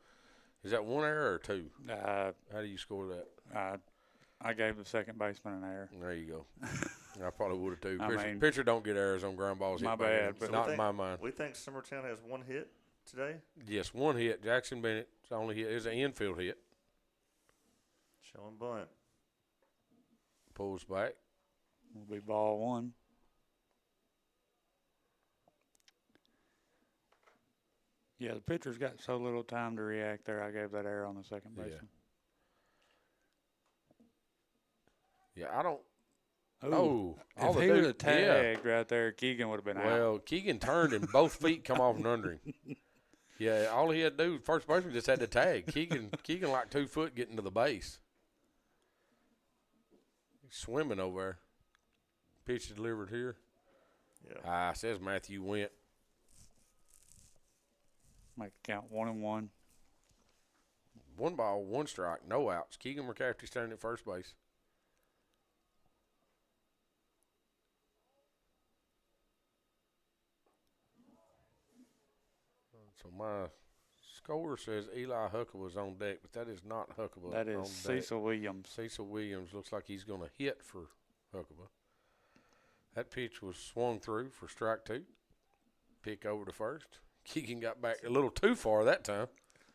B: is that one error or two? How do you score that?
C: I gave the second baseman an error.
B: There you go. I probably would have too.
C: I mean,
B: Pitcher don't get errors on ground balls.
C: My bad, but
B: not in my mind.
D: We think Summertown has one hit today?
B: Yes, one hit. Jackson Bennett's only hit. It was an infield hit.
D: Showing bunt.
B: Pulls back.
C: Will be ball one. Yeah, the pitcher's got so little time to react there. I gave that error on the second baseman.
B: Yeah, I don't.
C: Ooh,
B: all
C: if
B: the
C: he would
B: dude-
C: have tagged right there, Keegan would have been out.
B: Well, Keegan turned and both feet come off and under him. Yeah, all he had to do, first baseman just had to tag. Keegan like 2 foot getting to the base. He's swimming over there. Pitch is delivered here.
D: Yeah.
B: Says Matthew went.
C: Make it count 1-1.
B: 1 ball, 1 strike, no outs. Keegan McCafferty standing at first base. So my score says Eli Huckabee was on deck, but that is not Huckabee.
C: That is
B: on deck.
C: Cecil Williams.
B: Cecil Williams looks like he's going to hit for Huckabee. That pitch was swung through for strike 2. Pick over to first. Keegan got back a little too far that time.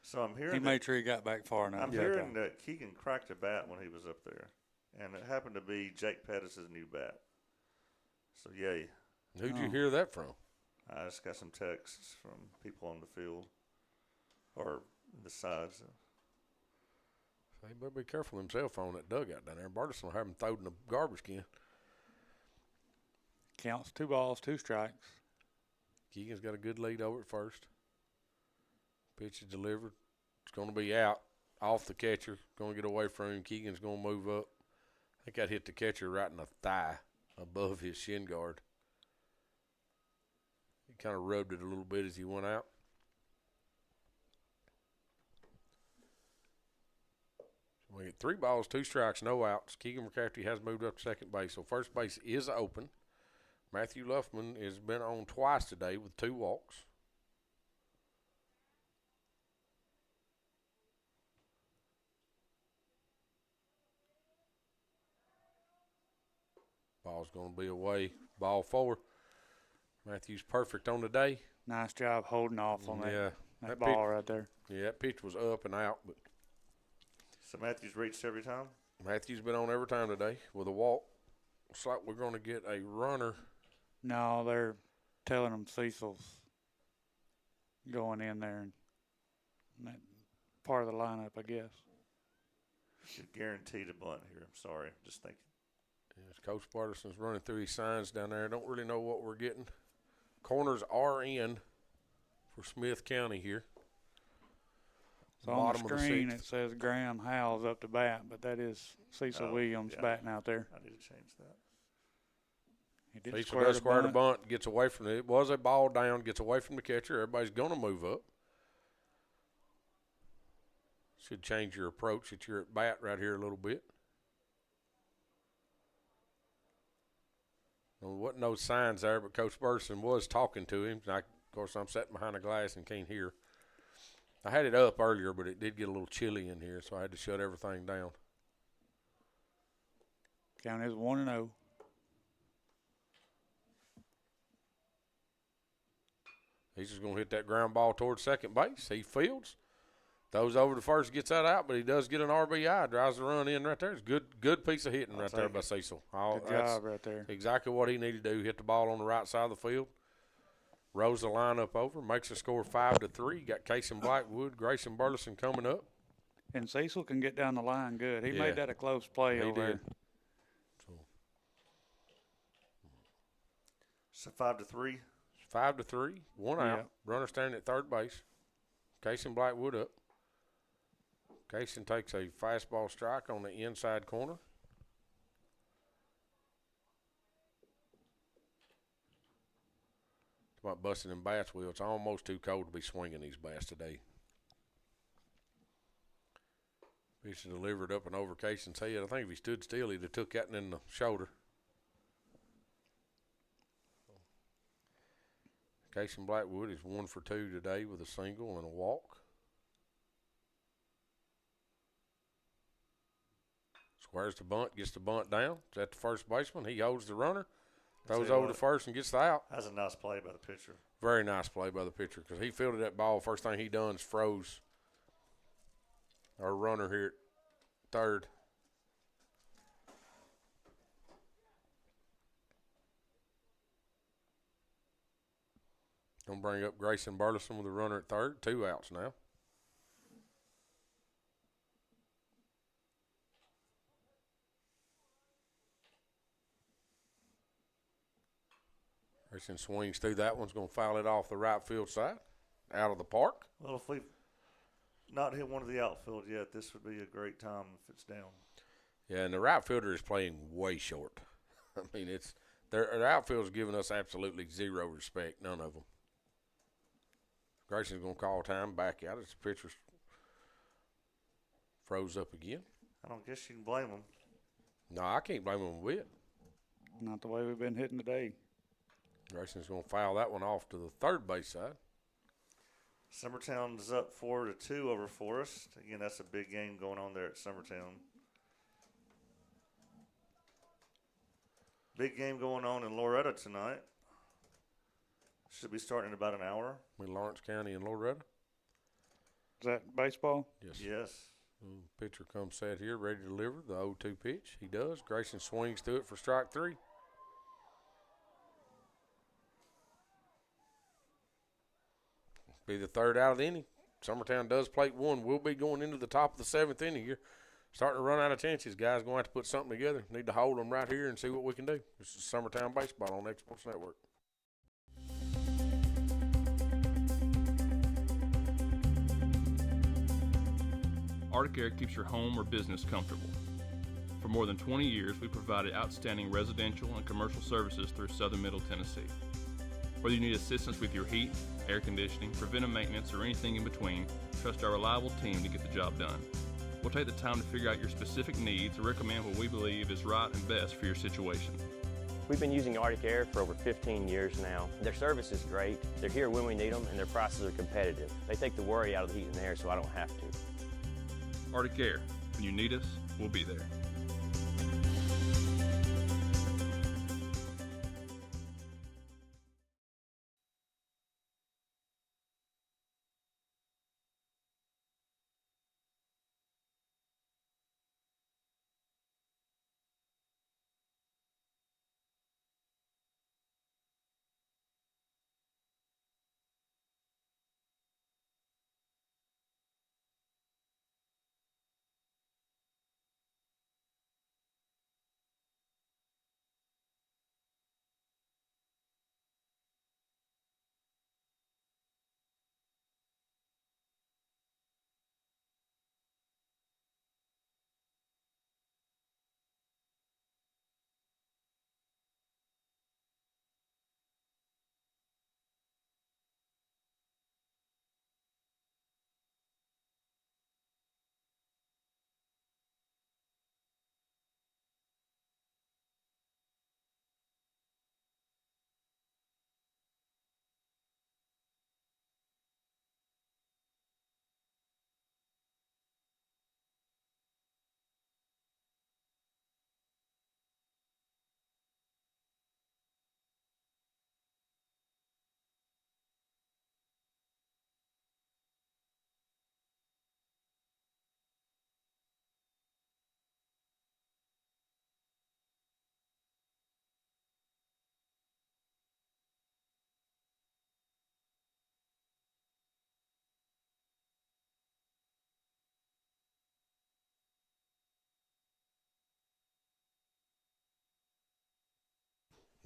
D: So I'm hearing
C: He made sure he got back far enough.
D: I'm hearing that Keegan cracked a bat when he was up there, and it happened to be Jake Pettis' new bat. So yay!
B: Who'd you hear that from?
D: I just got some texts from people on the field or the sides.
B: He better be careful himself on that dugout down there. Bartis will have him thrown in the garbage can.
C: Counts 2 balls, 2 strikes.
B: Keegan's got a good lead over at first. Pitch is delivered. It's going to be out off the catcher. Going to get away from him. Keegan's going to move up. I think that hit the catcher right in the thigh above his shin guard. He kind of rubbed it a little bit as he went out. So we get 3 balls, 2 strikes, no outs. Keegan McCafferty has moved up to second base. So first base is open. Matthew Luffman has been on twice today with 2 walks. Ball's going to be away. Ball 4. Matthew's perfect on the day.
C: Nice job holding off on
B: Yeah,
C: that ball right there.
B: Yeah, that pitch was up and out. But
D: So Matthews reached every time?
B: Matthew's been on every time today with a walk. Looks like we're going to get a runner.
C: No, they're telling him Cecil's going in there and that part of the lineup, I guess.
D: You're guaranteed a bunt here. I'm sorry. Just thinking.
B: Yes, Coach Bartison's running through his signs down there. Don't really know what we're getting. Corners are in for Smith County here.
C: So on the screen it says Graham Howells up to bat, but that is Cecil Williams batting out there.
D: I need to change that.
C: He did
B: Cecil does square the bunt, gets away from it. It was a ball down, gets away from the catcher. Everybody's going to move up. Should change your approach at your at bat right here a little bit. There wasn't no signs there, but Coach Burson was talking to him. Of course, I'm sitting behind the glass and can't hear. I had it up earlier, but it did get a little chilly in here, so I had to shut everything down.
C: Count is 1-0.
B: He's just going to hit that ground ball towards second base. He fields. Throws over to first, gets that out, but he does get an RBI, drives the run in right there. It's a good piece of hitting right there by Cecil.
C: Good job right there.
B: Exactly what he needed to do. Hit the ball on the right side of the field. Rolls the lineup over, makes the score 5-3. Got Casey Blackwood, Grayson Burleson coming up.
C: And Cecil can get down the line good. He made that a close play over there.
D: So 5-3.
B: 5-3, 1 out. Runner standing at third base. Casey Blackwood up. Casey takes a fastball strike on the inside corner. It's about busting them bats, Will. It's almost too cold to be swinging these bats today. Pitch is delivered up and over Casey's head. I think if he stood still, he'd have took that in the shoulder. Casey Blackwood is 1 for 2 today with a single and a walk. Squares the bunt, gets the bunt down. It's at the first baseman. He holds the runner, throws over to first and gets the out.
D: That's a nice play by the pitcher.
B: Very nice play by the pitcher because he fielded that ball. First thing he done is froze our runner here at third. Gonna bring up Grayson Burleson with a runner at third. 2 outs now. Grayson swings through that one's gonna foul it off the right field side, out of the park.
D: Well, if we've not hit one of the outfield yet, this would be a great time if it's down.
B: Yeah, and the right fielder is playing way short. I mean, it's their outfield's giving us absolutely zero respect. None of them. Grayson's gonna call time, back out as the pitcher froze up again.
D: I don't guess you can blame them.
B: No, I can't blame them a bit.
C: Not the way we've been hitting today.
B: Grayson's gonna foul that one off to the third base side.
D: Summertown's up 4-2 over Forest. Again, that's a big game going on there at Summertown. Big game going on in Loretta tonight. Should be starting in about an hour.
B: In Lawrence County and Loretta.
C: Is that baseball?
B: Yes.
D: Yes.
B: Pitcher comes set here, ready to deliver the 0-2 pitch. He does. Grayson swings through it for strike 3. Be the third out of the inning. Summertown does plate 1. We'll be going into the top of the 7th inning here. Starting to run out of chances. Guys going to have to put something together. Need to hold them right here and see what we can do. This is Summertown Baseball on X Sports Network.
N: Arctic Air keeps your home or business comfortable. For more than 20 years, we provided outstanding residential and commercial services through Southern Middle Tennessee. Whether you need assistance with your heat, air conditioning, preventive maintenance, or anything in between, trust our reliable team to get the job done. We'll take the time to figure out your specific needs and recommend what we believe is right and best for your situation.
O: We've been using Arctic Air for over 15 years now. Their service is great, they're here when we need them, and their prices are competitive. They take the worry out of the heat and air so I don't have to.
N: Arctic Air. When you need us, we'll be there.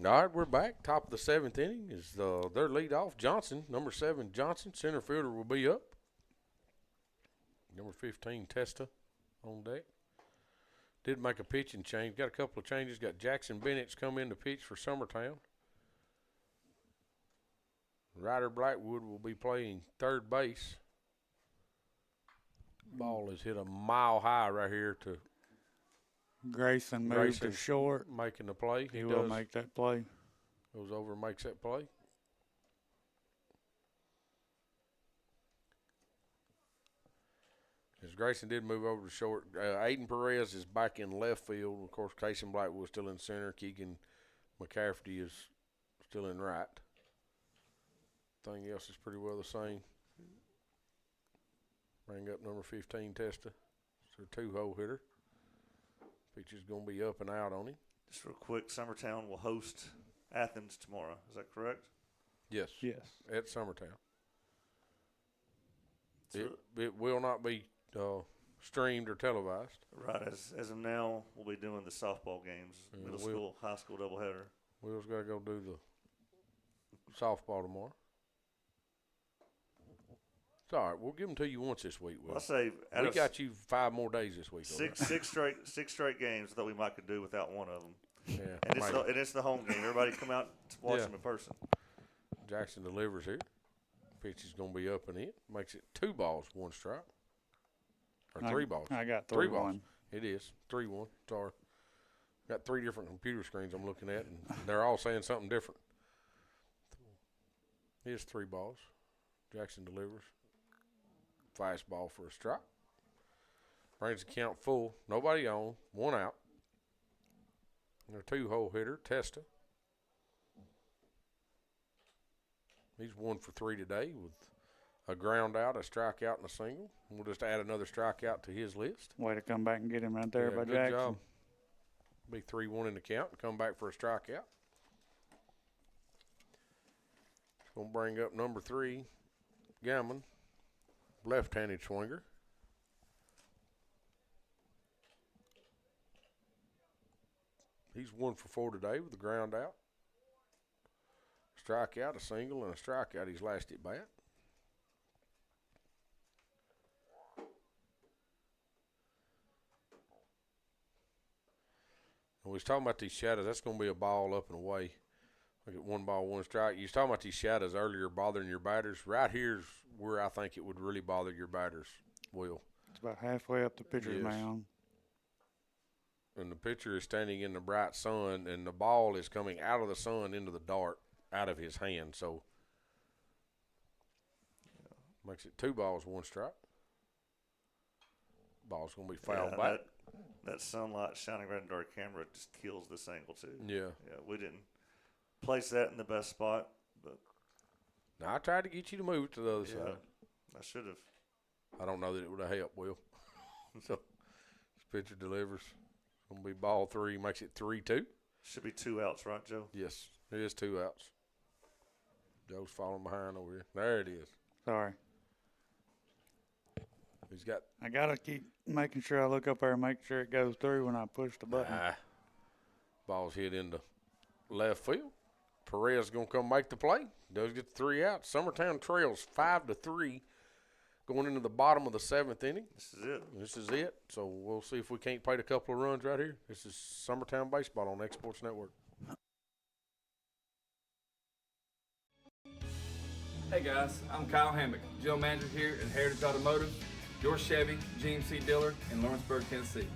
B: All right, we're back. Top of the 7th inning is their leadoff, Johnson. Number 7, Johnson. Center fielder will be up. Number 15, Testa on deck. Did make a pitching change. Got a couple of changes. Got Jackson Bennett's come in to pitch for Summertown. Ryder Blackwood will be playing third base. Ball is hit a mile high right here to
C: Grayson moved to short.
B: Making the play.
C: He will make that play.
B: Goes over and makes that play. As Grayson did move over to short, Aiden Perez is back in left field. Of course, Casey Blackwood still in center. Keegan McCafferty is still in right. Everything else is pretty well the same. Bring up number 15, Testa. It's a 2-hole hitter. Pitch is going to be up and out on him.
D: Just real quick, Summertown will host Athens tomorrow. Is that correct?
B: Yes.
C: Yes.
B: At Summertown. It will not be streamed or televised.
D: Right. As of now, we'll be doing the softball games, middle school, high school doubleheader.
B: Will's got to go do the softball tomorrow. It's all right. We'll give them to you once this week, Will.
D: Well, I say
B: we got you 5 more days this week.
D: Six straight games. I thought we might could do without one of them.
B: Yeah,
D: and it's the home game. Everybody come out to watch them in person.
B: Jackson delivers here. Pitch is going to be up and in. Makes it 2 balls, 1 strike. Or 3 balls.
C: I got
B: 3
C: 3-1.
B: balls. It is 3-1. Sorry. Got 3 different computer screens I'm looking at, and they're all saying something different. It's 3 balls. Jackson delivers. Fastball for a strike. Brings the count full. Nobody on. 1 out. And their 2-hole hitter, Testa. He's 1 for 3 today with a ground out, a strikeout, and a single. We'll just add another strikeout to his list.
C: Way to come back and get him right there by
B: good
C: Jackson.
B: job. Be 3-1 in the count and come back for a strikeout. Going to bring up number 3, Gammon, left-handed swinger. He's 1 for 4 today with a ground out. Strikeout, a single, and a strikeout his last at bat. And we was talking about these shadows. That's going to be a ball up and away. Look at 1 ball, 1 strike. You was talking about these shadows earlier bothering your batters. Right here's where I think it would really bother your batters, Will.
C: It's about halfway up the pitcher's mound.
B: And the pitcher is standing in the bright sun, and the ball is coming out of the sun into the dark out of his hand. So makes it 2 balls, 1 strike. Ball's going to be fouled back.
D: That sunlight shining right into our camera just kills this angle too.
B: Yeah.
D: Yeah, we didn't place that in the best spot, but
B: now I tried to get you to move it to the other side.
D: I should have.
B: I don't know that it would have helped, Will. So this pitcher delivers. It's going to be ball 3, makes it 3-2.
D: Should be 2 outs, right, Joe?
B: Yes, it is 2 outs. Joe's falling behind over here. There it is.
C: Sorry.
B: He's got.
C: I got to keep making sure I look up there and make sure it goes through when I push the button.
B: Ball's hit into left field. Perez going to come make the play. Does get the 3 outs. Summertown trails 5-3 going into the bottom of the 7th inning. This is it. So we'll see if we can't play a couple of runs right here. This is Summertown Baseball on X Sports Network.
P: Hey guys, I'm Kyle Hammock, General Manager here at Heritage Automotive, your Chevy GMC dealer in Lawrenceburg, Tennessee.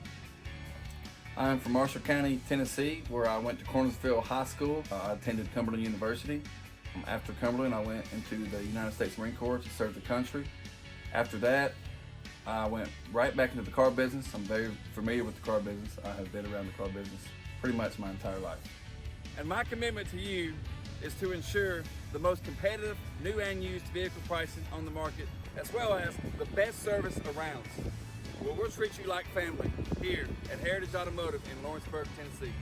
P: I'm from Marshall County, Tennessee, where I went to Cornersville High School. I attended Cumberland University. After Cumberland, I went into the United States Marine Corps to serve the country. After that, I went right back into the car business. I'm very familiar with the car business. I have been around the car business pretty much my entire life. And my commitment to you is to ensure the most competitive new and used vehicle pricing on the market, as well as the best service around. We'll treat you like family here at Heritage Automotive in Lawrenceburg, Tennessee.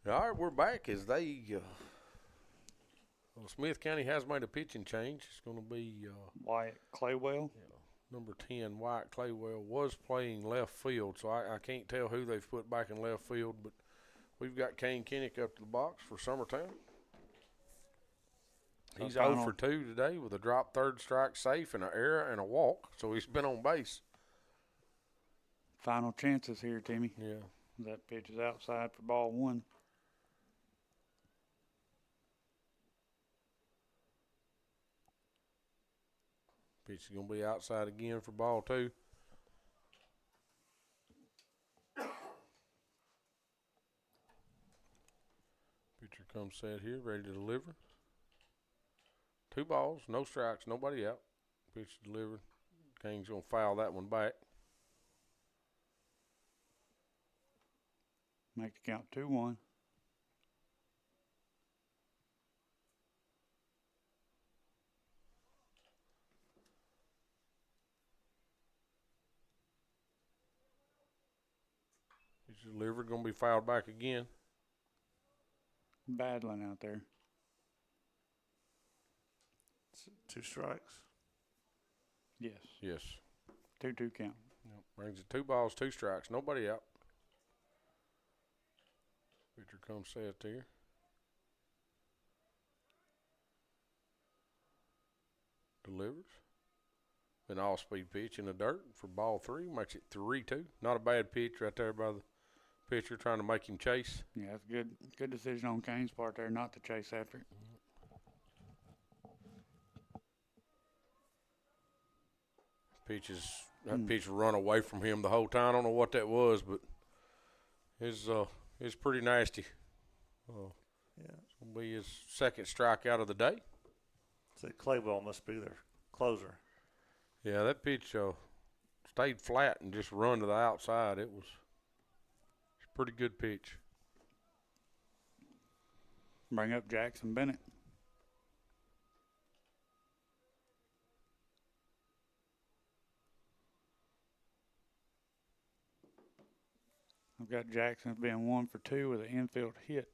B: All right, we're back as they Smith County has made a pitching change. It's going to be
C: Wyatt Claywell.
B: Number 10, Wyatt Claywell, was playing left field, so I can't tell who they've put back in left field, but we've got Kane Kinnick up to the box for Summertown. He's 0 for 2 today with a drop third strike safe and an error and a walk, so he's been on base.
C: Final chances here, Timmy.
B: Yeah.
C: That pitch is outside for ball 1.
B: Pitch is going to be outside again for ball 2. Pitcher comes set here, ready to deliver. 2 balls, no strikes, nobody out. Pitch delivered. Kane's going to foul that one back.
C: Make the count 2-1.
B: Pitch delivered, going to be fouled back again.
C: Battling out there.
D: 2 strikes.
C: Yes.
B: Yes.
C: 2-2 count.
B: Yep. Brings it 2 balls, 2 strikes, nobody out. Pitcher comes set there. Delivers. An all-speed pitch in the dirt for ball 3. Makes it 3-2. Not a bad pitch right there by the pitcher trying to make him chase.
C: Yeah, it's good decision on Kane's part there not to chase after it.
B: That pitch run away from him the whole time. I don't know what that was, but it's pretty nasty.
D: Yeah.
B: It's going to be his second strikeout of the day.
D: So Clayball must be their closer.
B: Yeah, that pitch stayed flat and just run to the outside. It's a pretty good pitch.
C: Bring up Jackson Bennett. I've got Jackson being 1 for 2 with an infield hit.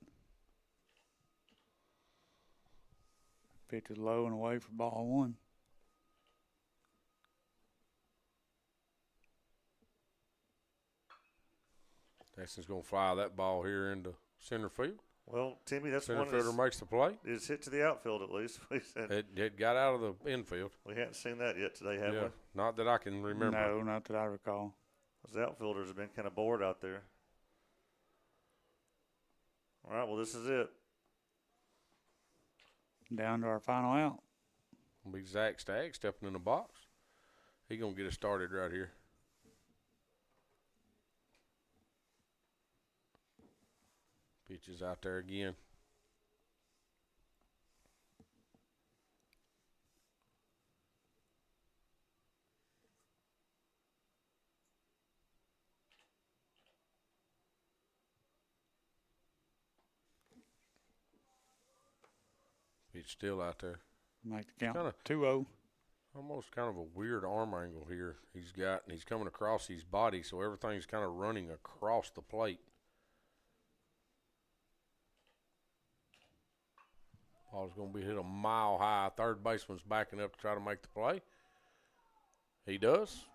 C: Pitch is low and away for ball 1.
B: Jackson's going to fly that ball here into center field.
D: Well, Timmy, that's
B: center
D: one
B: fielder makes the play.
D: It's hit to the outfield at least.
B: It got out of the infield.
D: We haven't seen that yet today, have we?
B: Not that I can remember.
C: No, not that I recall.
D: Those outfielders have been kind of bored out there. All right, well, this is it.
C: Down to our final out.
B: It'll be Zach Stagg stepping in the box. He's going to get us started right here. Pitch is out there again. Pitch still out there.
C: Make the count 2-0.
B: Almost kind of a weird arm angle here he's got, and he's coming across his body, so everything's kind of running across the plate. Ball's going to be hit a mile high. Third baseman's backing up to try to make the play. He does.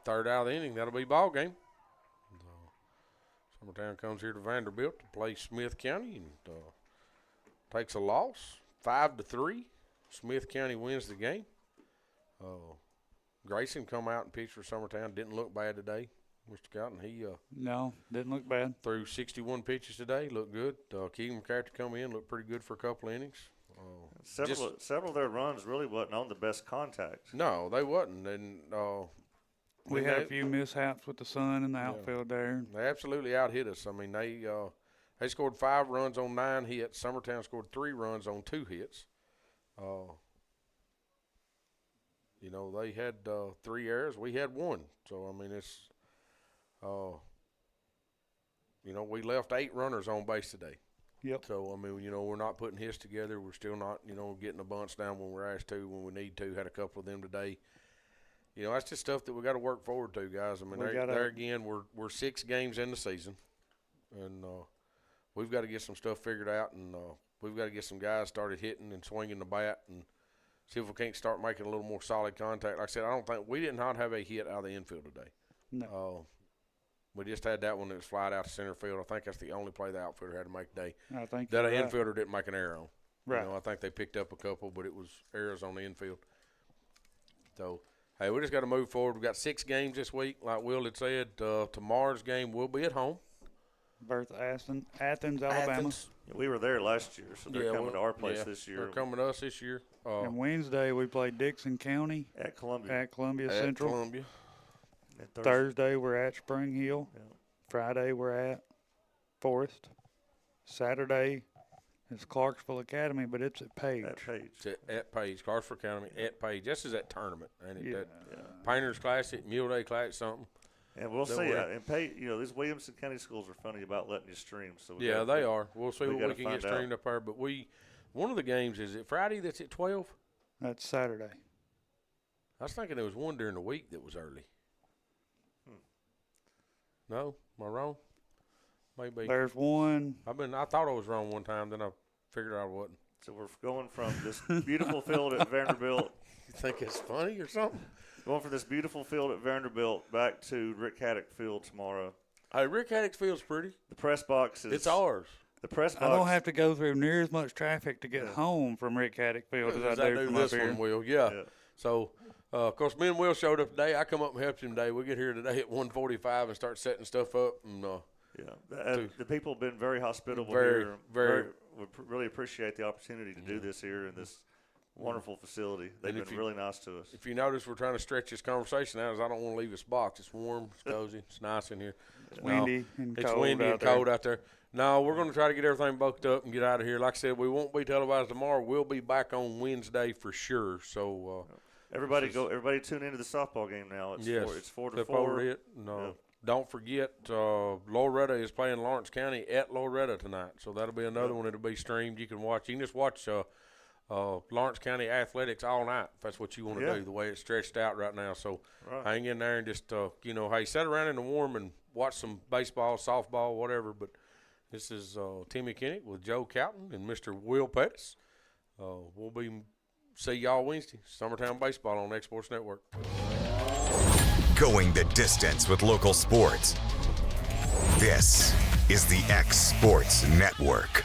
B: Third out of the inning. That'll be ball game. So, Summertown comes here to Vanderbilt to play Smith County and takes a loss, 5-3. Smith County wins the game. Grayson come out and pitched for Summertown. Didn't look bad today, Mr. Cotton. He
C: no, didn't look bad.
B: Threw 61 pitches today. Looked good. Keegan McCarthy come in, looked pretty good for a couple innings.
D: Several of their runs really wasn't on the best contact.
B: No, they wasn't. And
C: we had a few mishaps with the sun in the outfield there.
B: They absolutely out-hit us. I mean, they scored 5 runs on 9 hits. Summertown scored 3 runs on 2 hits. You know, they had 3 errors. We had 1. So, I mean, it's, you know, we left 8 runners on base today.
C: Yep.
B: So, I mean, you know, we're not putting hits together. We're still not, you know, getting a bunch down when we're asked to, when we need to. Had a couple of them today. You know, that's just stuff that we got to work forward to, guys. I mean, there again, we're 6 games in the season. And we've got to get some stuff figured out, and we've got to get some guys started hitting and swinging the bat and see if we can't start making a little more solid contact. Like I said, we did not have a hit out of the infield today.
C: No.
B: We just had that one that was flied out to center field. I think that's the only play the outfielder had to make today.
C: I think
B: that an
C: right.
B: infielder didn't make an error on.
C: Right.
B: I think they picked up a couple, but it was errors on the infield. So, hey, we just got to move forward. We've got 6 games this week. Like Will had said, tomorrow's game will be at home.
C: Athens, Alabama.
B: Athens.
D: We were there last year, so they're coming to our place this year.
B: They're coming to us this year.
C: And Wednesday we play Dixon County
D: at Columbia
C: Central.
B: Columbia.
C: Thursday we're at Spring Hill.
D: Yeah.
C: Friday we're at Forest. Saturday is Clarksville Academy, but it's at Page.
B: It's at Page. Clarksville Academy at Page. This is that tournament, ain't it?
C: Yeah.
B: That Painters Classic, Mule Day Classic, something.
D: And we'll see. And these Williamson County schools are funny about letting you stream. So
B: they are. We'll see what we can get streamed up there. But one of the games, is it Friday that's at 12?
C: That's Saturday.
B: I was thinking there was one during the week that was early. No? Am I wrong? Maybe.
C: There's one.
B: I thought I was wrong one time, then I figured out I wasn't.
D: So we're going from this beautiful field at Vanderbilt.
B: You think it's funny or something?
D: Going from this beautiful field at Vanderbilt back to Rick Haddock Field tomorrow.
B: Hey, Rick Haddock Field's pretty.
D: The press box is.
B: It's ours.
D: The press box.
C: I don't have to go through near as much traffic to get home from Rick Haddock Field as I do from
B: this
C: up here.
B: one, Will. Yeah. So, of course, me and Will showed up today. I come up and helped him today. We get here today at 1:45 and start setting stuff up. And
D: the people have been very hospitable
B: here. Very.
D: We really appreciate the opportunity to do this here in this wonderful facility. They've been really nice to us.
B: If you notice, we're trying to stretch this conversation out, as I don't want to leave this box. It's warm, it's cozy, it's nice in here.
C: It's windy and
B: it's
C: cold.
B: Windy and cold out there. No, we're going to try to get everything booked up and get out of here. Like I said, we won't be televised tomorrow. We'll be back on Wednesday for sure. So
D: everybody tune into the softball game now. It's 4 to 4.
B: No. Don't forget, Loretta is playing Lawrence County at Loretta tonight. So that'll be another one that'll be streamed. You can watch. You can just watch Lawrence County athletics all night if that's what you want to do, the way it's stretched out right now. So hang in there and just, hey, sit around in the warm and watch some baseball, softball, whatever. But this is Timmy Kinnick with Joe Cowton and Mr. Will Pettis. We'll see y'all Wednesday. Summertown Baseball on X Sports Network.
A: Going the distance with local sports. This is the X Sports Network.